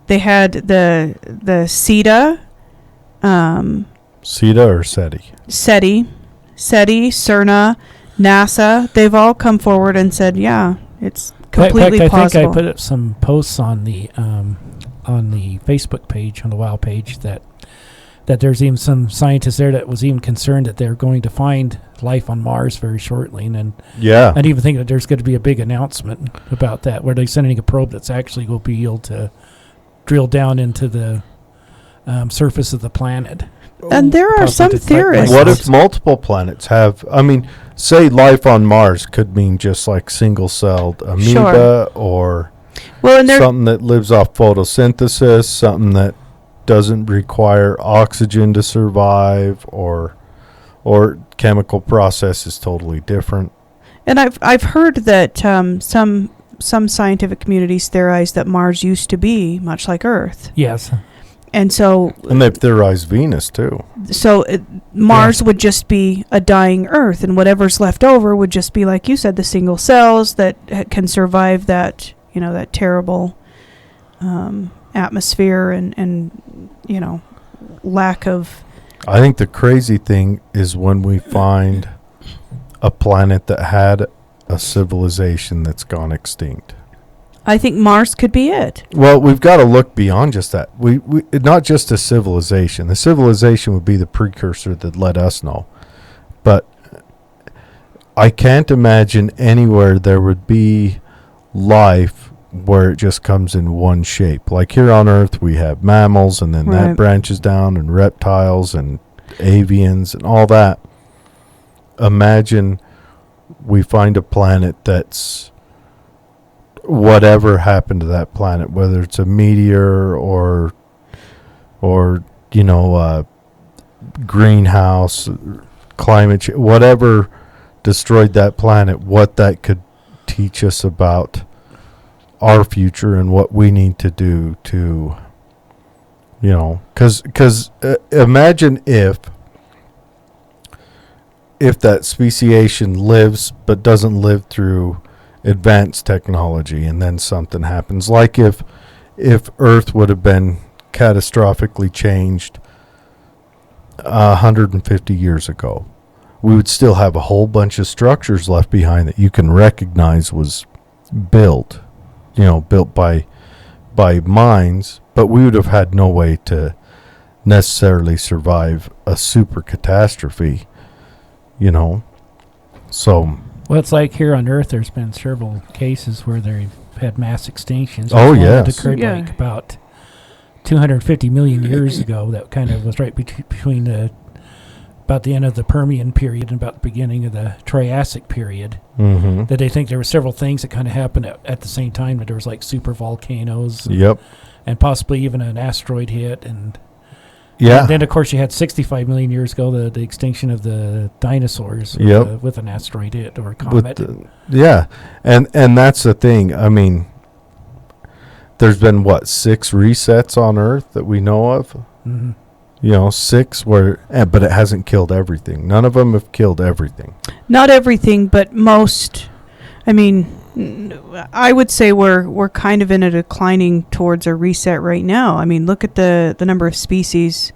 they had the CETA, CETA or SETI? SETI, CERNA, NASA. They've all come forward and said, yeah, it's completely I possible. think I put up some posts on the Facebook page, on the WOW page, that there's even some scientists there that was even concerned that they're going to find life on Mars very shortly, and even think that there's going to be a big announcement about that, where they're sending a probe that's actually will be able to drill down into the surface of the planet. And there are some theorists. What if multiple planets have, I mean, say life on Mars could mean just like single-celled amoeba, or something that lives off photosynthesis, something that doesn't require oxygen to survive, or chemical process is totally different. And I've heard that some scientific communities theorize that Mars used to be much like Earth. Yes. And they've theorized Venus too. So Mars would just be a dying Earth, and whatever's left over would just be, like you said, the single cells that can survive that, you know, that terrible atmosphere and you know, lack of. I think the crazy thing is when we find a planet that had a civilization that's gone extinct. I think Mars could be it. Well, we've got to look beyond just that. We not just a civilization. The civilization would be the precursor that let us know. But I can't imagine anywhere there would be life where it just comes in one shape. Like here on Earth, we have mammals, and then that branches down, and reptiles and avians and all that. Imagine we find a planet that's whatever happened to that planet, whether it's a meteor or you know, greenhouse, climate change, whatever destroyed that planet, what that could teach us about our future and what we need to do to, you know, because imagine if that speciation lives but doesn't live through advanced technology, and then something happens, like if Earth would have been catastrophically changed 150 years ago, we would still have a whole bunch of structures left behind that you can recognize was built by minds, but we would have had no way to necessarily survive a super catastrophe, you know. So well, it's like here on Earth, there's been several cases where they've had mass extinctions. Oh, yes. It occurred like about 250 million years ago. That kind of was right between the about the end of the Permian period and about the beginning of the Triassic period. Mm-hmm. That they think there were several things that kind of happened at the same time. That there was like super volcanoes. Yep. And possibly even an asteroid hit. And then, of course, you had 65 million years ago the extinction of the dinosaurs with an asteroid hit or a comet. And that's the thing. I mean, there's been, 6 resets on Earth that we know of? Mm-hmm. 6 but it hasn't killed everything. None of them have killed everything. Not everything, but most. I mean, I would say we're kind of in a declining towards a reset right now. I mean, look at the number of species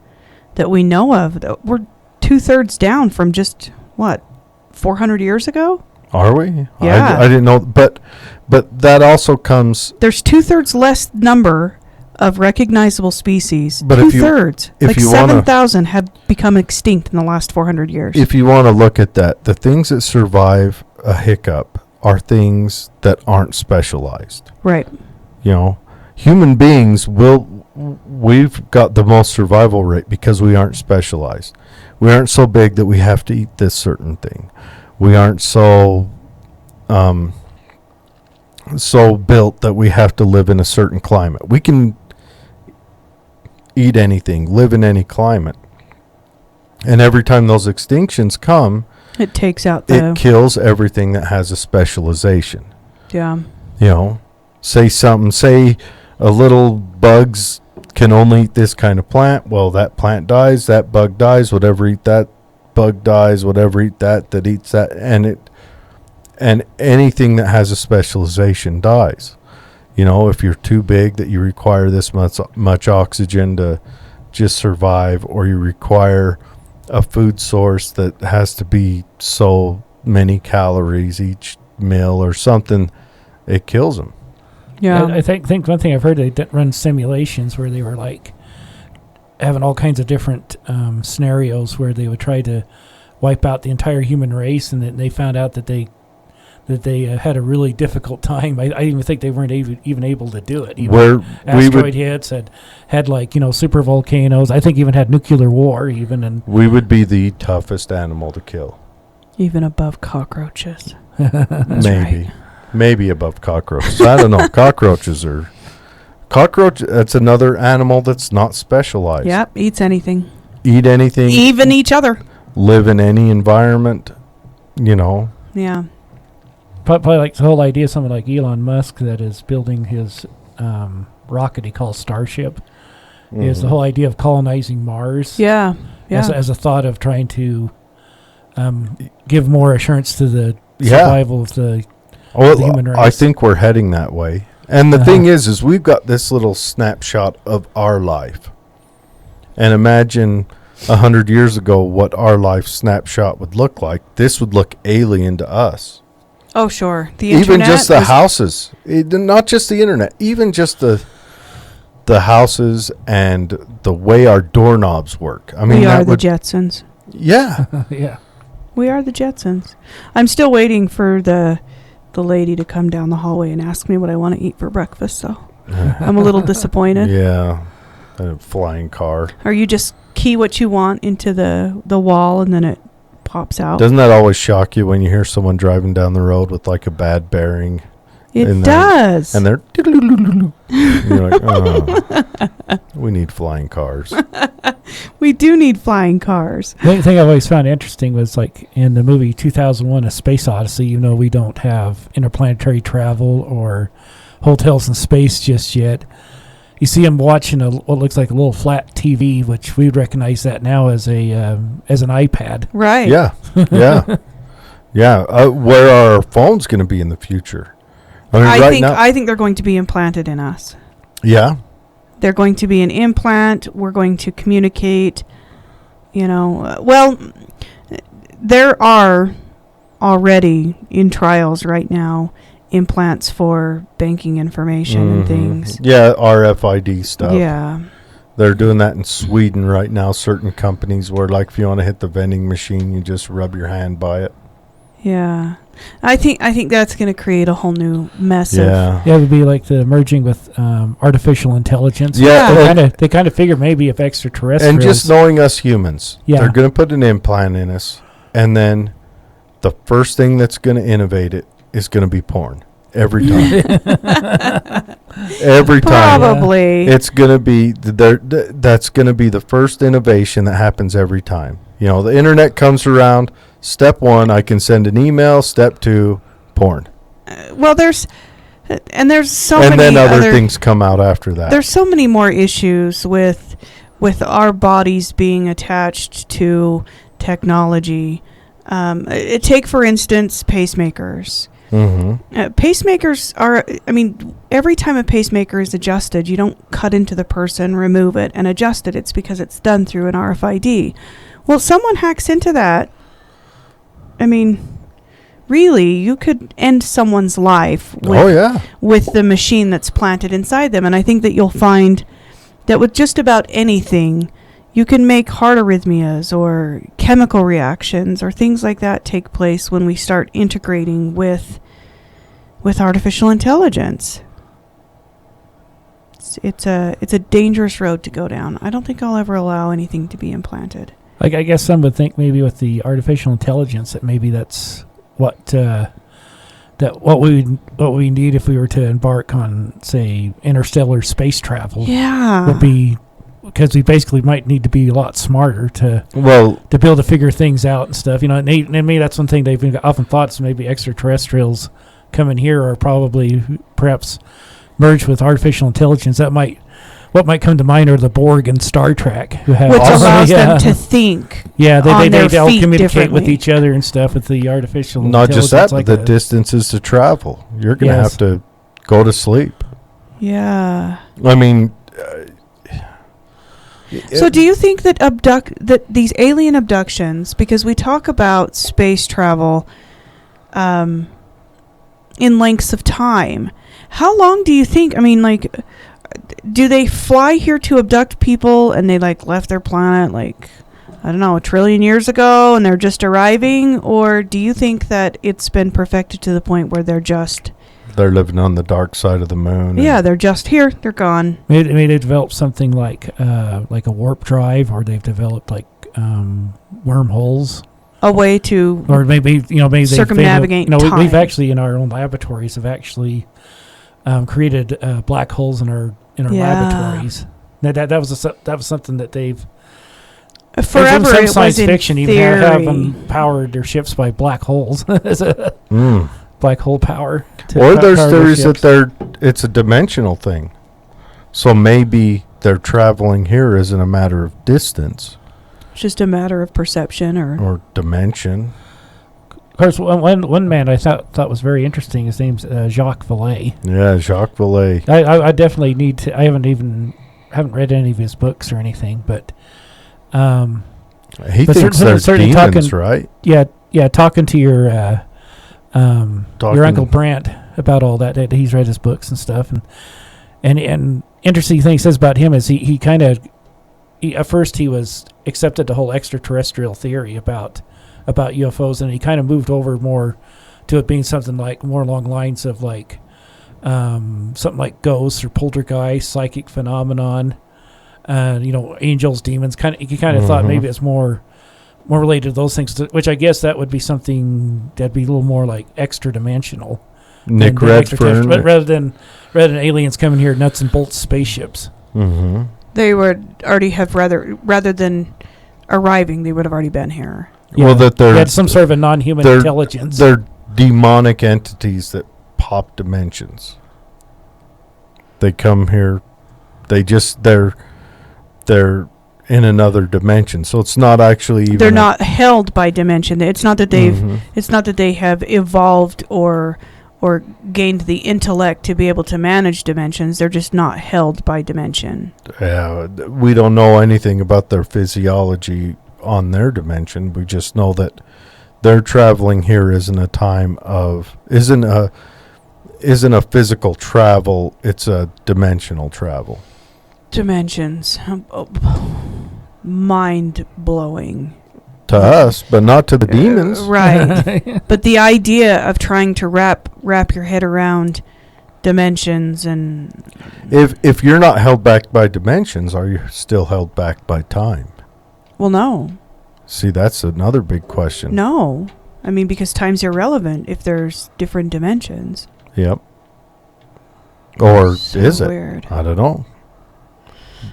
that we know of. We're 2/3 down from just 400 years ago. Are we? Yeah. I didn't know, but that also comes. There's 2/3 less number of recognizable species. But 2/3, if you 7,000 have become extinct in the last 400 years. If you want to look at that, the things that survive a hiccup are things that aren't specialized. Right. Human beings we've got the most survival rate because we aren't specialized. We aren't so big that we have to eat this certain thing. We aren't so built that we have to live in a certain climate. We can eat anything, live in any climate. And every time those extinctions come, it takes out it kills everything that has a specialization. Yeah. Say a little bugs can only eat this kind of plant. Well, that plant dies, that bug dies, whatever eat that bug dies, whatever eat that eats that, and anything that has a specialization dies. If you're too big that you require this much oxygen to just survive, or you require a food source that has to be so many calories each meal or something, it kills them. Yeah. I think one thing I've heard, they run simulations where they were like having all kinds of different scenarios where they would try to wipe out the entire human race, and then they found out that they had a really difficult time. I even think they weren't even able to do it. Asteroid hits had super volcanoes. I think even had nuclear war even. And we would be the toughest animal to kill. Even above cockroaches. Maybe above cockroaches. I don't know. Cockroach. That's another animal that's not specialized. Yep, eats anything. Eat anything. Even each other. Live in any environment. Yeah. Probably like the whole idea of someone like Elon Musk that is building his rocket he calls Starship is the whole idea of colonizing Mars. Yeah. As a thought of trying to give more assurance to the survival of the human race. I think we're heading that way. And the thing is we've got this little snapshot of our life. And imagine 100 years ago what our life snapshot would look like. This would look alien to us. Oh, sure. The even internet just the houses, not just the internet, even just the houses and the way our doorknobs work. I mean, we are the Jetsons. Yeah. Yeah. We are the Jetsons. I'm still waiting for the lady to come down the hallway and ask me what I want to eat for breakfast, so I'm a little disappointed. Yeah. A flying car. Or you just key what you want into the wall and then it pops out. Doesn't that always shock you when you hear someone driving down the road with like a bad bearing? It does. And they're you're like, oh, we need flying cars. We do need flying cars. The thing I've always found interesting was like in the movie 2001 A Space Odyssey, we don't have interplanetary travel or hotels in space just yet. You see him watching what looks like a little flat TV, which we would recognize that now as an iPad. Right. Yeah. Yeah. Yeah. Where are our phones going to be in the future? I think they're going to be implanted in us. Yeah. They're going to be an implant. We're going to communicate. Well, there are already in trials right now implants for banking information and things. Yeah, RFID stuff. Yeah. They're doing that in Sweden right now. Certain companies where, like, if you want to hit the vending machine, you just rub your hand by it. Yeah. I think that's going to create a whole new mess. Yeah. Yeah, it would be like the merging with artificial intelligence. Yeah. They kind of figure maybe if extraterrestrials. And just knowing us humans, Yeah. they're going to put an implant in us, and then the first thing that's going to innovate it is going to be porn. Every time. Every time. Probably. It's going to be, that's going to be the first innovation that happens every time. You know, the internet comes around. Step 1, I can send an email. Step 2, porn. Well, there's so many and then other things come out after that. There's so many more issues with our bodies being attached to technology. Take, for instance, pacemakers. Mm-hmm. Pacemakers are, every time a pacemaker is adjusted, you don't cut into the person, remove it, and adjust it. It's because it's done through an RFID. Well, someone hacks into that. Really, you could end someone's life with the machine that's planted inside them. And I think that you'll find that with just about anything, you can make heart arrhythmias or chemical reactions or things like that take place when we start integrating with artificial intelligence. It's a dangerous road to go down. I don't think I'll ever allow anything to be implanted. Like, I guess some would think maybe with the artificial intelligence that maybe that's what we need if we were to embark on, say, interstellar space travel. Yeah, would be because we basically might need to be a lot smarter to be able to figure things out and stuff. And maybe that's one thing they've often thought is maybe extraterrestrials coming here are probably perhaps merged with artificial intelligence. What might come to mind are the Borg in Star Trek, who have which allows them to think. Yeah, they all communicate with differently. each other and stuff with the artificial Not intelligence. just that, like but the distances to travel. You're going to have to go to sleep. Yeah. So do you think that these alien abductions, because we talk about space travel in lengths of time, how long do you think, do they fly here to abduct people and they left their planet I don't know, 1 trillion years ago and they're just arriving? Or do you think that it's been perfected to the point where they're living on the dark side of the moon? Yeah, they're just here, they're gone. Maybe they've developed something like a warp drive, or they've developed wormholes. A way to maybe circumnavigate time. We've actually in our own laboratories have actually created black holes in our laboratories. That was something that they've forever. Some it science was fiction in even have theory. them powered their ships by black holes. Black hole power. Or there's theories that it's a dimensional thing. So maybe their traveling here isn't a matter of distance. It's just a matter of perception or dimension. Of course, one man I thought was very interesting. His name's Jacques Vallée. Yeah, Jacques Vallée. I definitely need to. I haven't read any of his books or anything, but he thinks there's demons, right? Yeah. Talking to your Uncle Brant about all that he's read his books and stuff, and interesting thing he says about him is he at first he was accepted the whole extraterrestrial theory about UFOs, and he kind of moved over more to it being something like more along lines of something like ghosts or poltergeist, psychic phenomenon, angels, demons. He kind of thought maybe it's more related to those things, which I guess that would be something that'd be a little more like extra dimensional. Nick Redfern, rather than aliens coming here nuts and bolts spaceships. Mm-hmm. They would already have rather than arriving, they would have already been here. Yeah. Well, that they're some sort of a non-human intelligence. They're demonic entities that pop dimensions. They come here. They're in another dimension, so it's not actually even. They're not held by dimension. It's not that It's not that they have evolved or gained the intellect to be able to manage dimensions. They're just not held by dimension. Yeah, we don't know anything about their physiology on their dimension. We just know that their traveling here isn't a physical travel. It's a dimensional travel. Dimensions. Mind blowing. To us, but not to the demons. Right. But the idea of trying to wrap your head around dimensions and... If you're not held back by dimensions, are you still held back by time? Well, no. See, that's another big question. No. I mean, because time's irrelevant if there's different dimensions. Yep. Or So is it? weird. I don't know.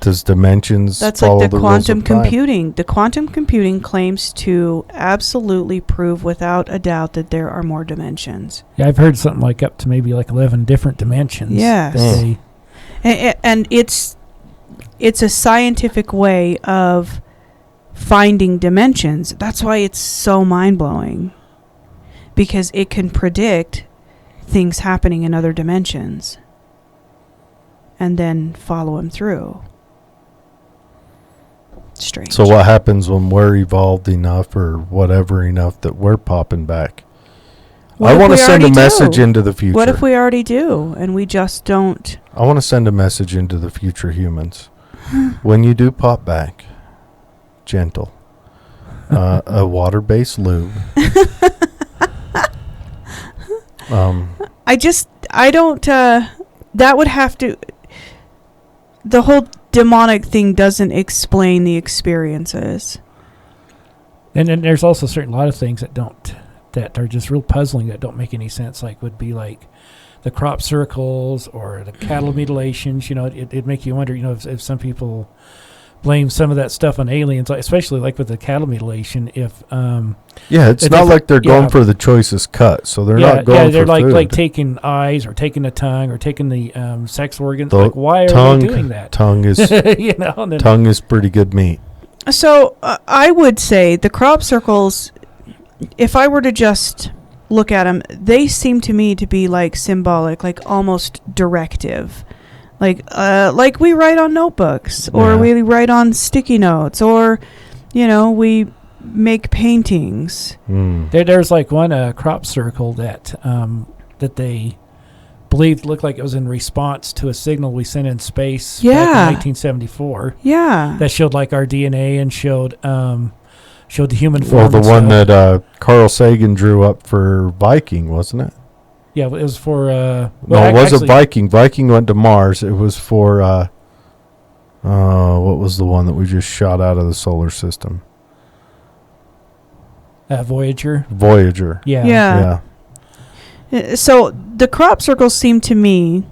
Does dimensions That's follow like the rules quantum of time? computing. The quantum computing claims to absolutely prove without a doubt that there are more dimensions. Yeah, I've heard something like up to maybe like 11 different dimensions. Yes. that they- And it's a scientific way of finding dimensions. That's why it's so mind-blowing. Because it can predict things happening in other dimensions. And then follow them through. Strange. So what happens when we're evolved enough or whatever enough that we're popping back? What I if want to we send a already message do? into the future. What if we already do and we just don't? I want to send a message into the future humans. When you do pop back, gentle. A water-based lube. I don't, that would have to, the whole demonic thing doesn't explain the experiences. And then there's also a lot of things that are just real puzzling, that don't make any sense, like would be like the crop circles or the cattle mutilations. It'd make you wonder, if some people blame some of that stuff on aliens, especially like with the cattle mutilation. It's not like they're going for the choicest cut, so they're not going they're for food. like taking eyes or taking the tongue or taking the sex organs. The Why are they doing that? Tongue is tongue is pretty good meat. So I would say the crop circles, if I were to just look at them, they seem to me to be like symbolic, like almost directive. Like we write on notebooks, or we write on sticky notes, or, we make paintings. There's like one crop circle that they believed looked like it was in response to a signal we sent in space back in 1974. Yeah. That showed like our DNA and showed the human form. Well, the one that Carl Sagan drew up for Viking, wasn't it? Yeah, it was for... it wasn't Viking. Viking went to Mars. It was for... what was the one that we just shot out of the solar system? Voyager. Voyager. Yeah. So the crop circles seem to me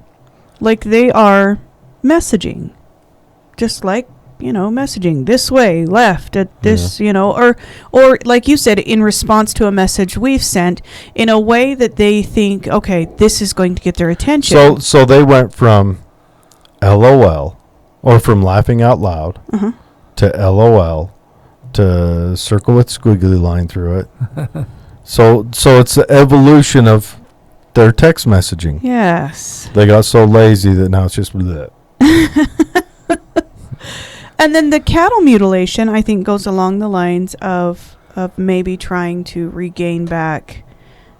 like they are messaging. Just like, messaging this way, left, at this, or like you said, in response to a message we've sent in a way that they think, okay, this is going to get their attention. So they went from LOL, or from laughing out loud, to LOL, to circle with squiggly line through it. So it's the evolution of their text messaging. Yes. They got so lazy that now it's just bleh. And then the cattle mutilation, I think, goes along the lines of maybe trying to regain back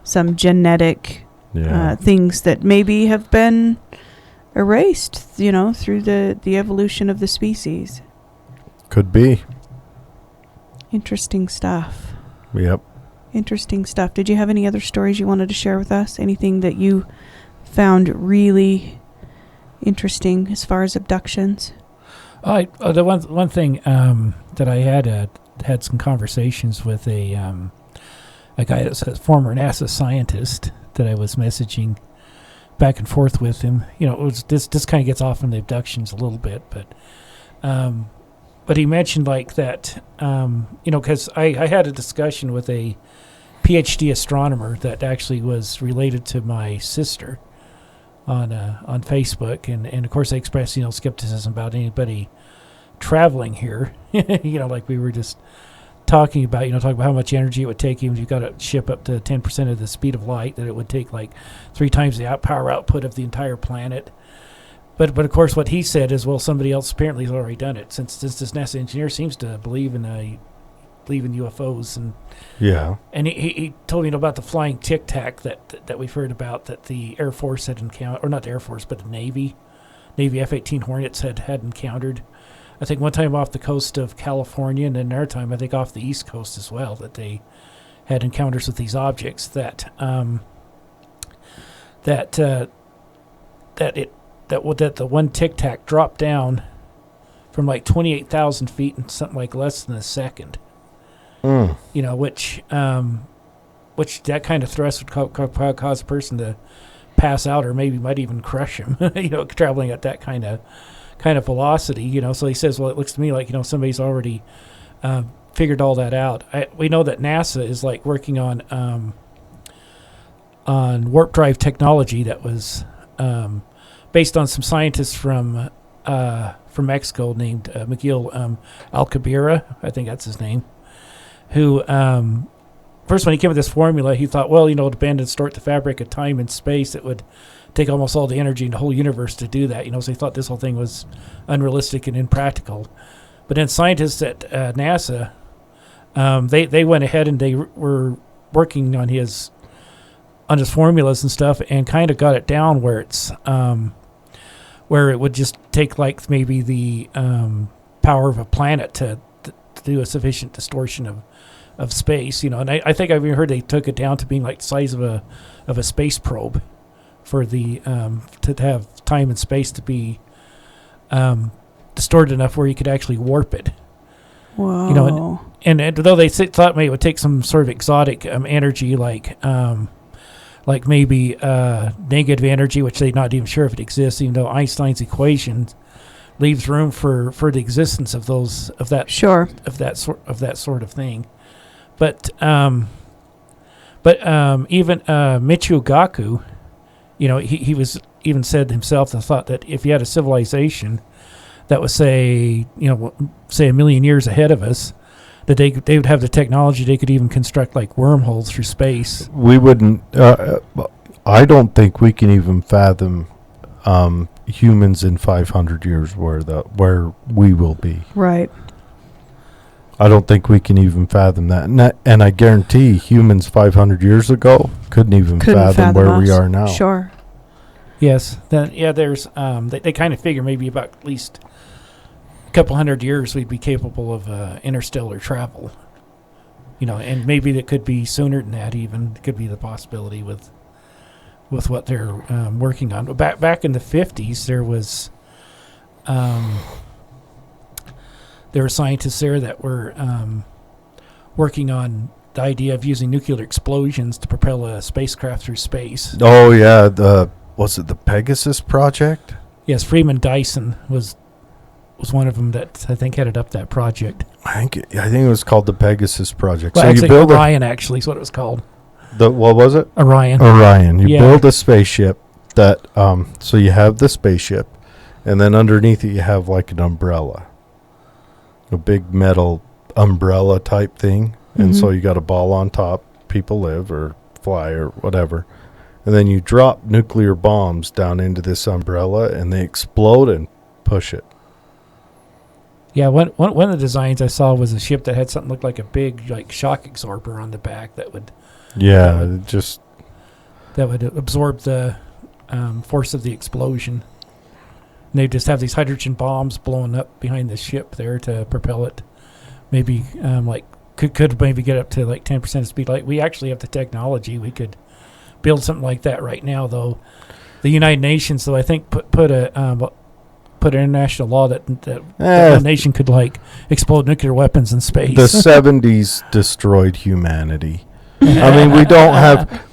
some genetic things that maybe have been erased, through the evolution of the species. Could be. Interesting stuff. Yep. Interesting stuff. Did you have any other stories you wanted to share with us? Anything that you found really interesting as far as abductions? The one thing that I had some conversations with a guy that's a former NASA scientist that I was messaging back and forth with him. It was this kind of gets off on the abductions a little bit, but he mentioned like that, because I had a discussion with a PhD astronomer that actually was related to my sister on Facebook, and of course they expressed skepticism about anybody traveling here. Like we were just talking about how much energy it would take, even if you got to ship up to 10% of the speed of light, that it would take like 3 times the power output of the entire planet. But of course what he said is, well, somebody else apparently has already done it, since this NASA engineer seems to believe in UFOs, and he told me about the flying Tic Tac that we've heard about, that the Air Force had encountered, or not the Air Force, but the Navy F-18 Hornets had encountered I think one time off the coast of California, and then another time I think off the East Coast as well, that they had encounters with these objects that the one Tic Tac dropped down from like 28,000 feet in something like less than a second. You know, which that kind of thrust would cause a person to pass out, or maybe might even crush him. You know, traveling at that kind of velocity. You know, so he says, well, it looks to me like, you know, somebody's already figured all that out. We know that NASA is like working on warp drive technology that was based on some scientists from Mexico named Miguel Alcubierre, I think that's his name, who first when he came up with this formula, he thought, well, you know, to bend and distort the fabric of time and space, it would take almost all the energy in the whole universe to do that. You know, so he thought this whole thing was unrealistic and impractical. But then scientists at NASA, they went ahead and they were working on his formulas and stuff, and kind of got it down where it's where it would just take like maybe the power of a planet to do a sufficient distortion of space, you know. And I think I've even heard they took it down to being like the size of a space probe for the to have time and space to be distorted enough where you could actually warp it. Whoa. You know, and though they thought maybe it would take some sort of exotic energy, like maybe negative energy, which they're not even sure if it exists, even though Einstein's equation leaves room for the existence of that sort of thing. But even Michio Gaku, you know, he was even said himself the thought that if you had a civilization that was say a million years ahead of us, that they would have the technology, they could even construct like wormholes through space. We wouldn't. I don't think we can even fathom humans in 500 years where we will be. Right. I don't think we can even fathom that. And I guarantee humans 500 years ago couldn't even fathom where us. we are now. Sure. Yes. Then there's they kind of figure maybe about at least a couple hundred years we'd be capable of interstellar travel. You know, and maybe that could be sooner than that even. It could be the possibility with what they're working on. Back in the 50s, there were scientists there that were working on the idea of using nuclear explosions to propel a spacecraft through space. Oh yeah, was it the Pegasus project? Yes, Freeman Dyson was one of them that I think headed up that project. I think it was called the Pegasus project. Well, so actually, you build Orion actually is what it was called. What was it? Orion. You build a spaceship that so you have the spaceship, and then underneath it you have like an umbrella, a big metal umbrella type thing, and so you got a ball on top. People live or fly or whatever, and then you drop nuclear bombs down into this umbrella, and they explode and push it. Yeah, one of the designs I saw was a ship that had something looked like a big like shock absorber on the back that would. Yeah, that would absorb the force of the explosion. And they just have these hydrogen bombs blowing up behind the ship there to propel it. Maybe could maybe get up to like 10% of speed light. We actually have the technology. We could build something like that right now, though. The United Nations, though, I think put an international law that a nation could like explode nuclear weapons in space. The 70s destroyed humanity. I mean,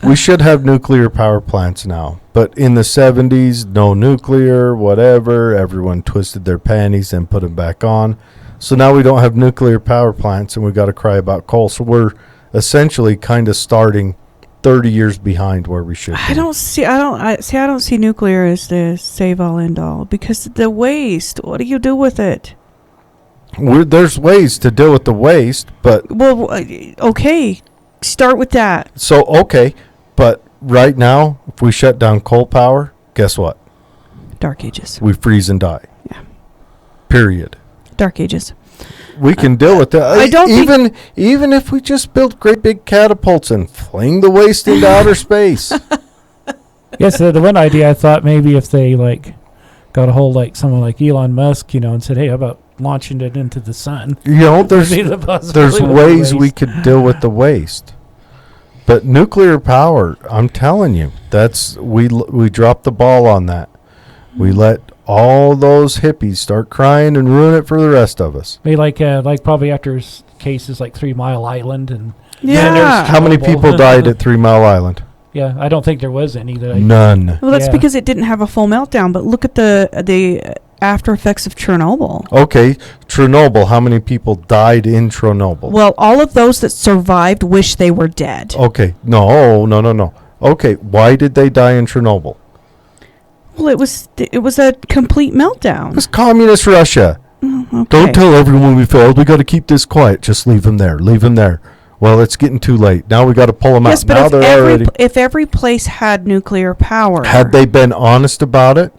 we should have nuclear power plants now, but in the 70s, no nuclear, whatever, everyone twisted their panties and put them back on. So now we don't have nuclear power plants, and we got to cry about coal. So we're essentially kind of starting 30 years behind where we should be. I don't see nuclear as the save all end all, because the waste, what do you do with it? There's ways to deal with the waste, but okay. Start with that. So, okay, but right now, if we shut down coal power, guess what? Dark Ages. We freeze and die. Yeah. Period. Dark Ages. We can deal with that. I don't even if we just build great big catapults and fling the waste into outer space. Yes, the one idea I thought maybe if they like got a hold like someone like Elon Musk, you know, and said, hey, how about launching it into the sun. There's Be the possibility of ways waste. we could deal with the waste. But nuclear power, I'm telling you, we dropped the ball on that. We let all those hippies start crying and ruin it for the rest of us. Maybe like probably after cases like 3 Mile Island and How many people died at 3 Mile Island? Yeah, I don't think there was any. None. Well, that's because it didn't have a full meltdown. But look at the after effects of Chernobyl. Okay, Chernobyl. How many people died in Chernobyl? Well, all of those that survived wish they were dead. Okay, no. Okay, why did they die in Chernobyl? Well, it was a complete meltdown. It was communist Russia. Okay. Don't tell everyone we failed. We got to keep this quiet. Just leave them there. Leave them there. Well, it's getting too late. Now we got to pull them Yes, out. but Now if every place had nuclear power, had they been honest about it,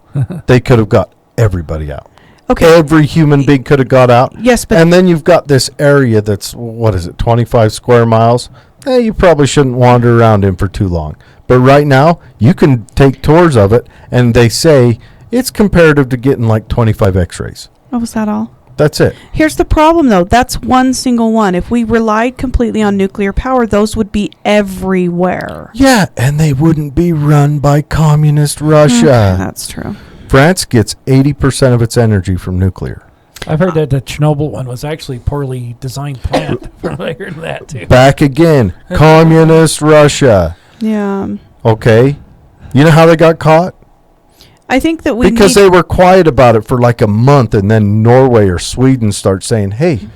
they could have got everybody out. okay, Every human being could have got out. yes, but And then you've got this area that's, 25 square miles? You probably shouldn't wander around in for too long. But right now, you can take tours of it, and they say it's comparative to getting like 25 x-rays. what was that all? That's it. Here's the problem, though. That's one single one. If we relied completely on nuclear power, those would be everywhere. Yeah, and they wouldn't be run by communist Russia. Okay, that's true. France gets 80% of its energy from nuclear. I've heard that the Chernobyl one was actually a poorly designed plant. I heard that too. Back again, communist Russia. Yeah. Okay. You know how they got caught? I think that we Because need they were quiet about it for like a month, and then Norway or Sweden starts saying, hey,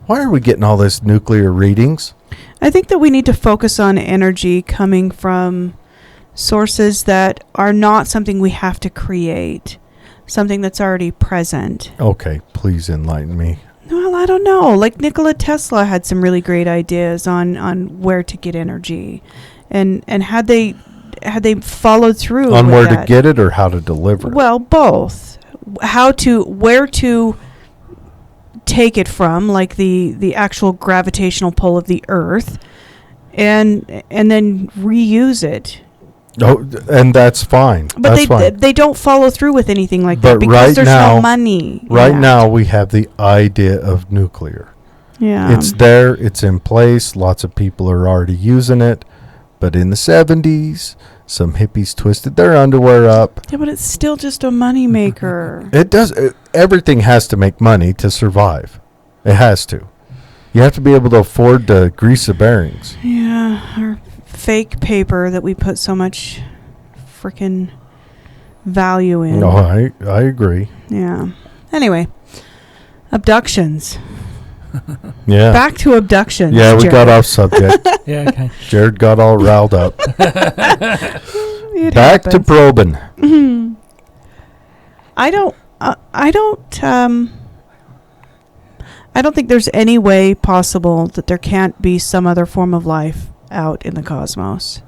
why are we getting all this nuclear readings? I think that we need to focus on energy coming from sources that are not something we have to create, something that's already present. Okay, please enlighten me. Well, I don't know. Like Nikola Tesla had some really great ideas on where to get energy, and had they followed through On with where that. to get it or how to deliver it? Well, both. Where to take it from, like the actual gravitational pull of the Earth, and then reuse it. Oh, and that's fine. But that's fine. they don't follow through with anything like But that because right there's now- no money. Right yet. now, we have the idea of nuclear. Yeah. It's there. It's in place. Lots of people are already using it. But in the 70s, some hippies twisted their underwear up. Yeah, but it's still just a money maker. It does. Everything has to make money to survive. It has to. You have to be able to afford to grease the bearings. Yeah, or fake paper that we put so much freaking value in. No, I agree. Yeah. Anyway, abductions. Yeah. Back to abductions. Yeah, we Jared. got off subject. Yeah, okay. Jared got all riled up. It Back to happens. probing. I don't think there's any way possible that there can't be some other form of life out in the cosmos.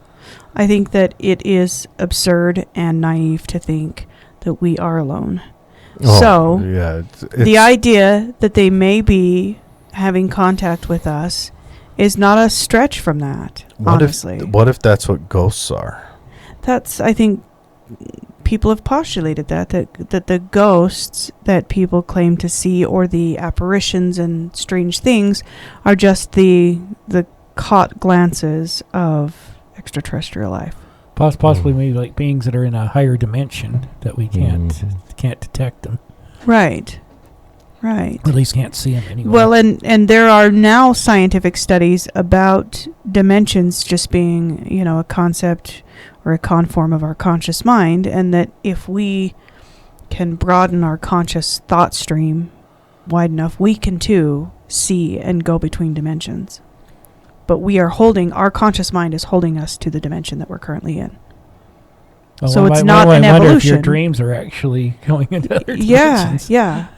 I think that it is absurd and naive to think that we are alone. So, yeah, the idea that they may be having contact with us is not a stretch from that, honestly. What if that's what ghosts are? That's, I think, people have postulated that the ghosts that people claim to see, or the apparitions and strange things, are just the caught glances of extraterrestrial life. Possibly maybe like beings that are in a higher dimension that we can't detect them. Right. Or at least can't see them anyway. Well, and there are now scientific studies about dimensions just being, a concept or a conform of our conscious mind, and that if we can broaden our conscious thought stream wide enough, we can too see and go between dimensions. But our conscious mind is holding us to the dimension that we're currently in. Well, so it's I not an wonder if evolution. your dreams are actually going into other Yeah, dimensions. yeah.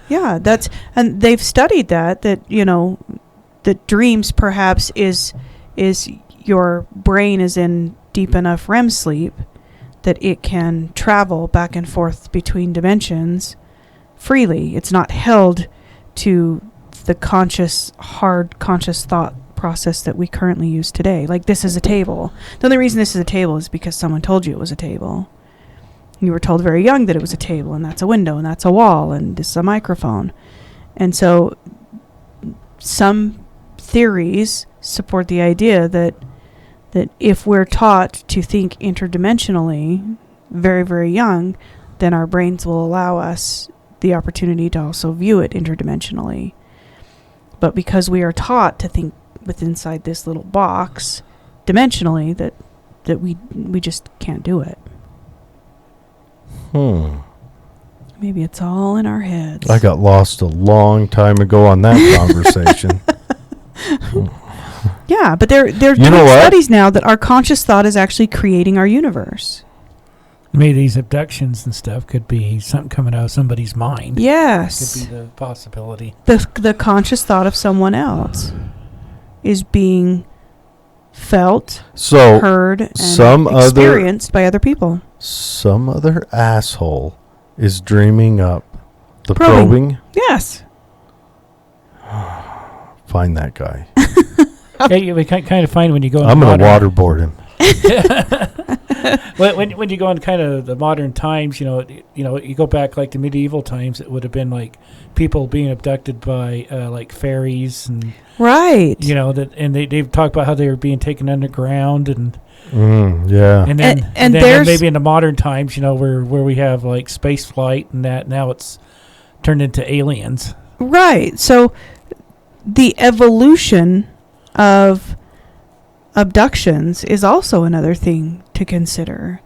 And they've studied that that dreams perhaps is your brain is in deep enough REM sleep that it can travel back and forth between dimensions freely. It's not held to the hard conscious thought process that we currently use today. Like, this is a table. The only reason this is a table is because someone told you it was a table. You were told very young that it was a table, and that's a window, and that's a wall, and this is a microphone. And so some theories support the idea that if we're taught to think interdimensionally very, very young, then our brains will allow us the opportunity to also view it interdimensionally. But because we are taught to think inside this little box dimensionally, that we just can't do it. Maybe it's all in our heads. I got lost a long time ago on that conversation. Yeah, but they're doing studies now that our conscious thought is actually creating our universe. Maybe these abductions and stuff could be something coming out of somebody's mind. Yes. Could be the possibility. The conscious thought of someone else is being felt, heard, and experienced by other people. Some other asshole is dreaming up the probing. Yes. Find that guy. Yeah, you kind of find when you go. I'm going to waterboard him. when you go in kind of the modern times, you go back like the medieval times, it would have been like people being abducted by like fairies and right. And they talk about how they were being taken underground and yeah. And then maybe in the modern times, where we have like space flight and that now it's turned into aliens. Right. So the evolution of abductions is also another thing to consider,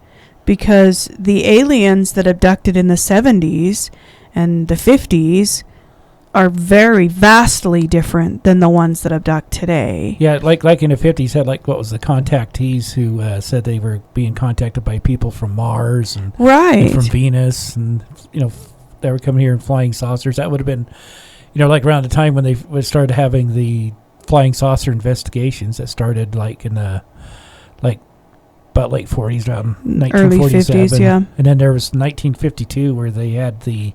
because the aliens that abducted in the 70s and the 50s are very vastly different than the ones that abduct today. Yeah, like in the 50s, had like what was the contactees who said they were being contacted by people from Mars and, right. and from Venus, and they were coming here in flying saucers. That would have been, like around the time when they started having the flying saucer investigations that started like in the about late 40s, around 1947. Early 50s, yeah. And then there was 1952 where they had the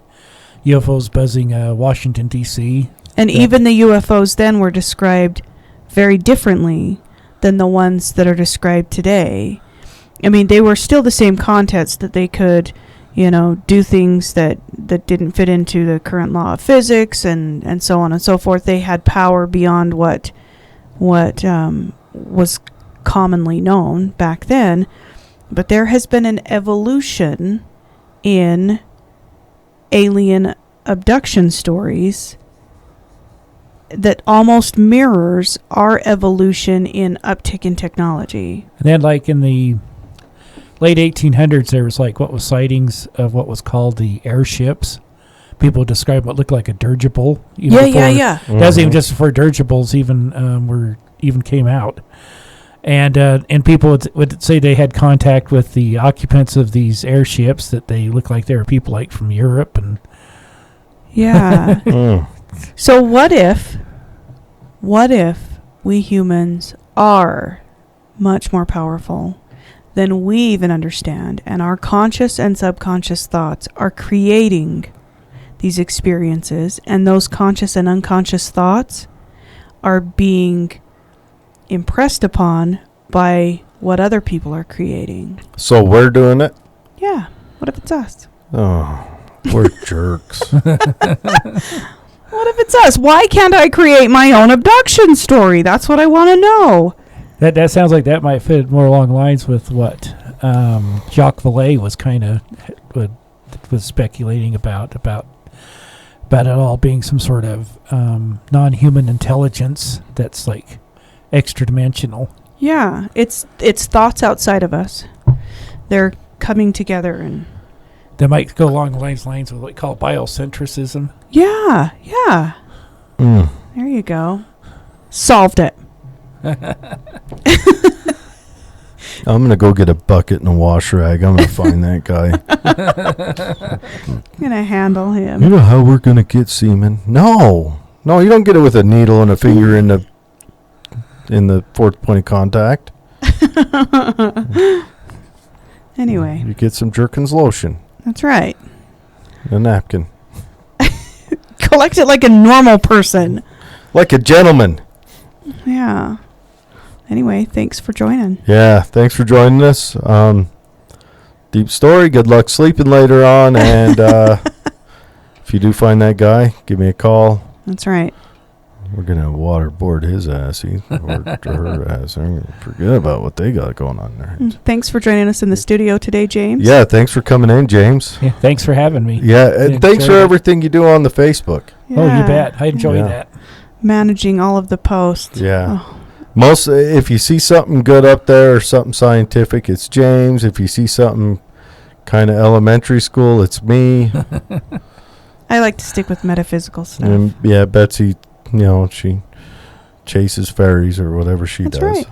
UFOs buzzing Washington, D.C. And even the UFOs then were described very differently than the ones that are described today. I mean, they were still the same contents, that they could, do things that didn't fit into the current law of physics and so on and so forth. They had power beyond what was commonly known back then. But there has been an evolution in alien abduction stories that almost mirrors our evolution in uptick in technology. And then like in the late 1800s, there was like what was sightings of what was called the airships. People describe what looked like a dirigible. Yeah. Mm-hmm. That's even just before dirigibles even came out. And people would say they had contact with the occupants of these airships, that they looked like they were people like from Europe and. Yeah. So what if we humans are much more powerful than we even understand, and our conscious and subconscious thoughts are creating these experiences, and those conscious and unconscious thoughts are being impressed upon by what other people are creating? So we're doing it? Yeah. What if it's us? Oh, we're jerks. What if it's us? Why can't I create my own abduction story? That's what I want to know. That sounds like that might fit more along lines with what Jacques Vallée was kind of was speculating about it all being some sort of non-human intelligence that's like extra dimensional. Yeah, it's thoughts outside of us. They're coming together, and that might go along the lines with what we call biocentrism. Yeah. There you go. Solved it. I'm going to go get a bucket and a wash rag. I'm going to find that guy. I'm going to handle him. You know how we're going to get semen? No, you don't get it with a needle and a finger in the fourth point of contact. Anyway. You get some Jerkins lotion. That's right. A napkin. Collect it like a normal person. Like a gentleman. Yeah. Anyway, thanks for joining. Yeah, thanks for joining us. Deep story. Good luck sleeping later on. And if you do find that guy, give me a call. That's right. We're going to waterboard his ass. Or her ass. I'm gonna forget about what they got going on there. Thanks for joining us in the studio today, James. Yeah, thanks for coming in, James. Yeah, thanks for having me. Yeah, and thanks for everything you do on the Facebook. Yeah. Oh, you bet. I enjoy that. Managing all of the posts. Yeah. Oh. Most, if you see something good up there or something scientific, it's James. If you see something kind of elementary school, it's me. I like to stick with metaphysical stuff. And yeah, Betsy, she chases fairies or whatever she That's does. right.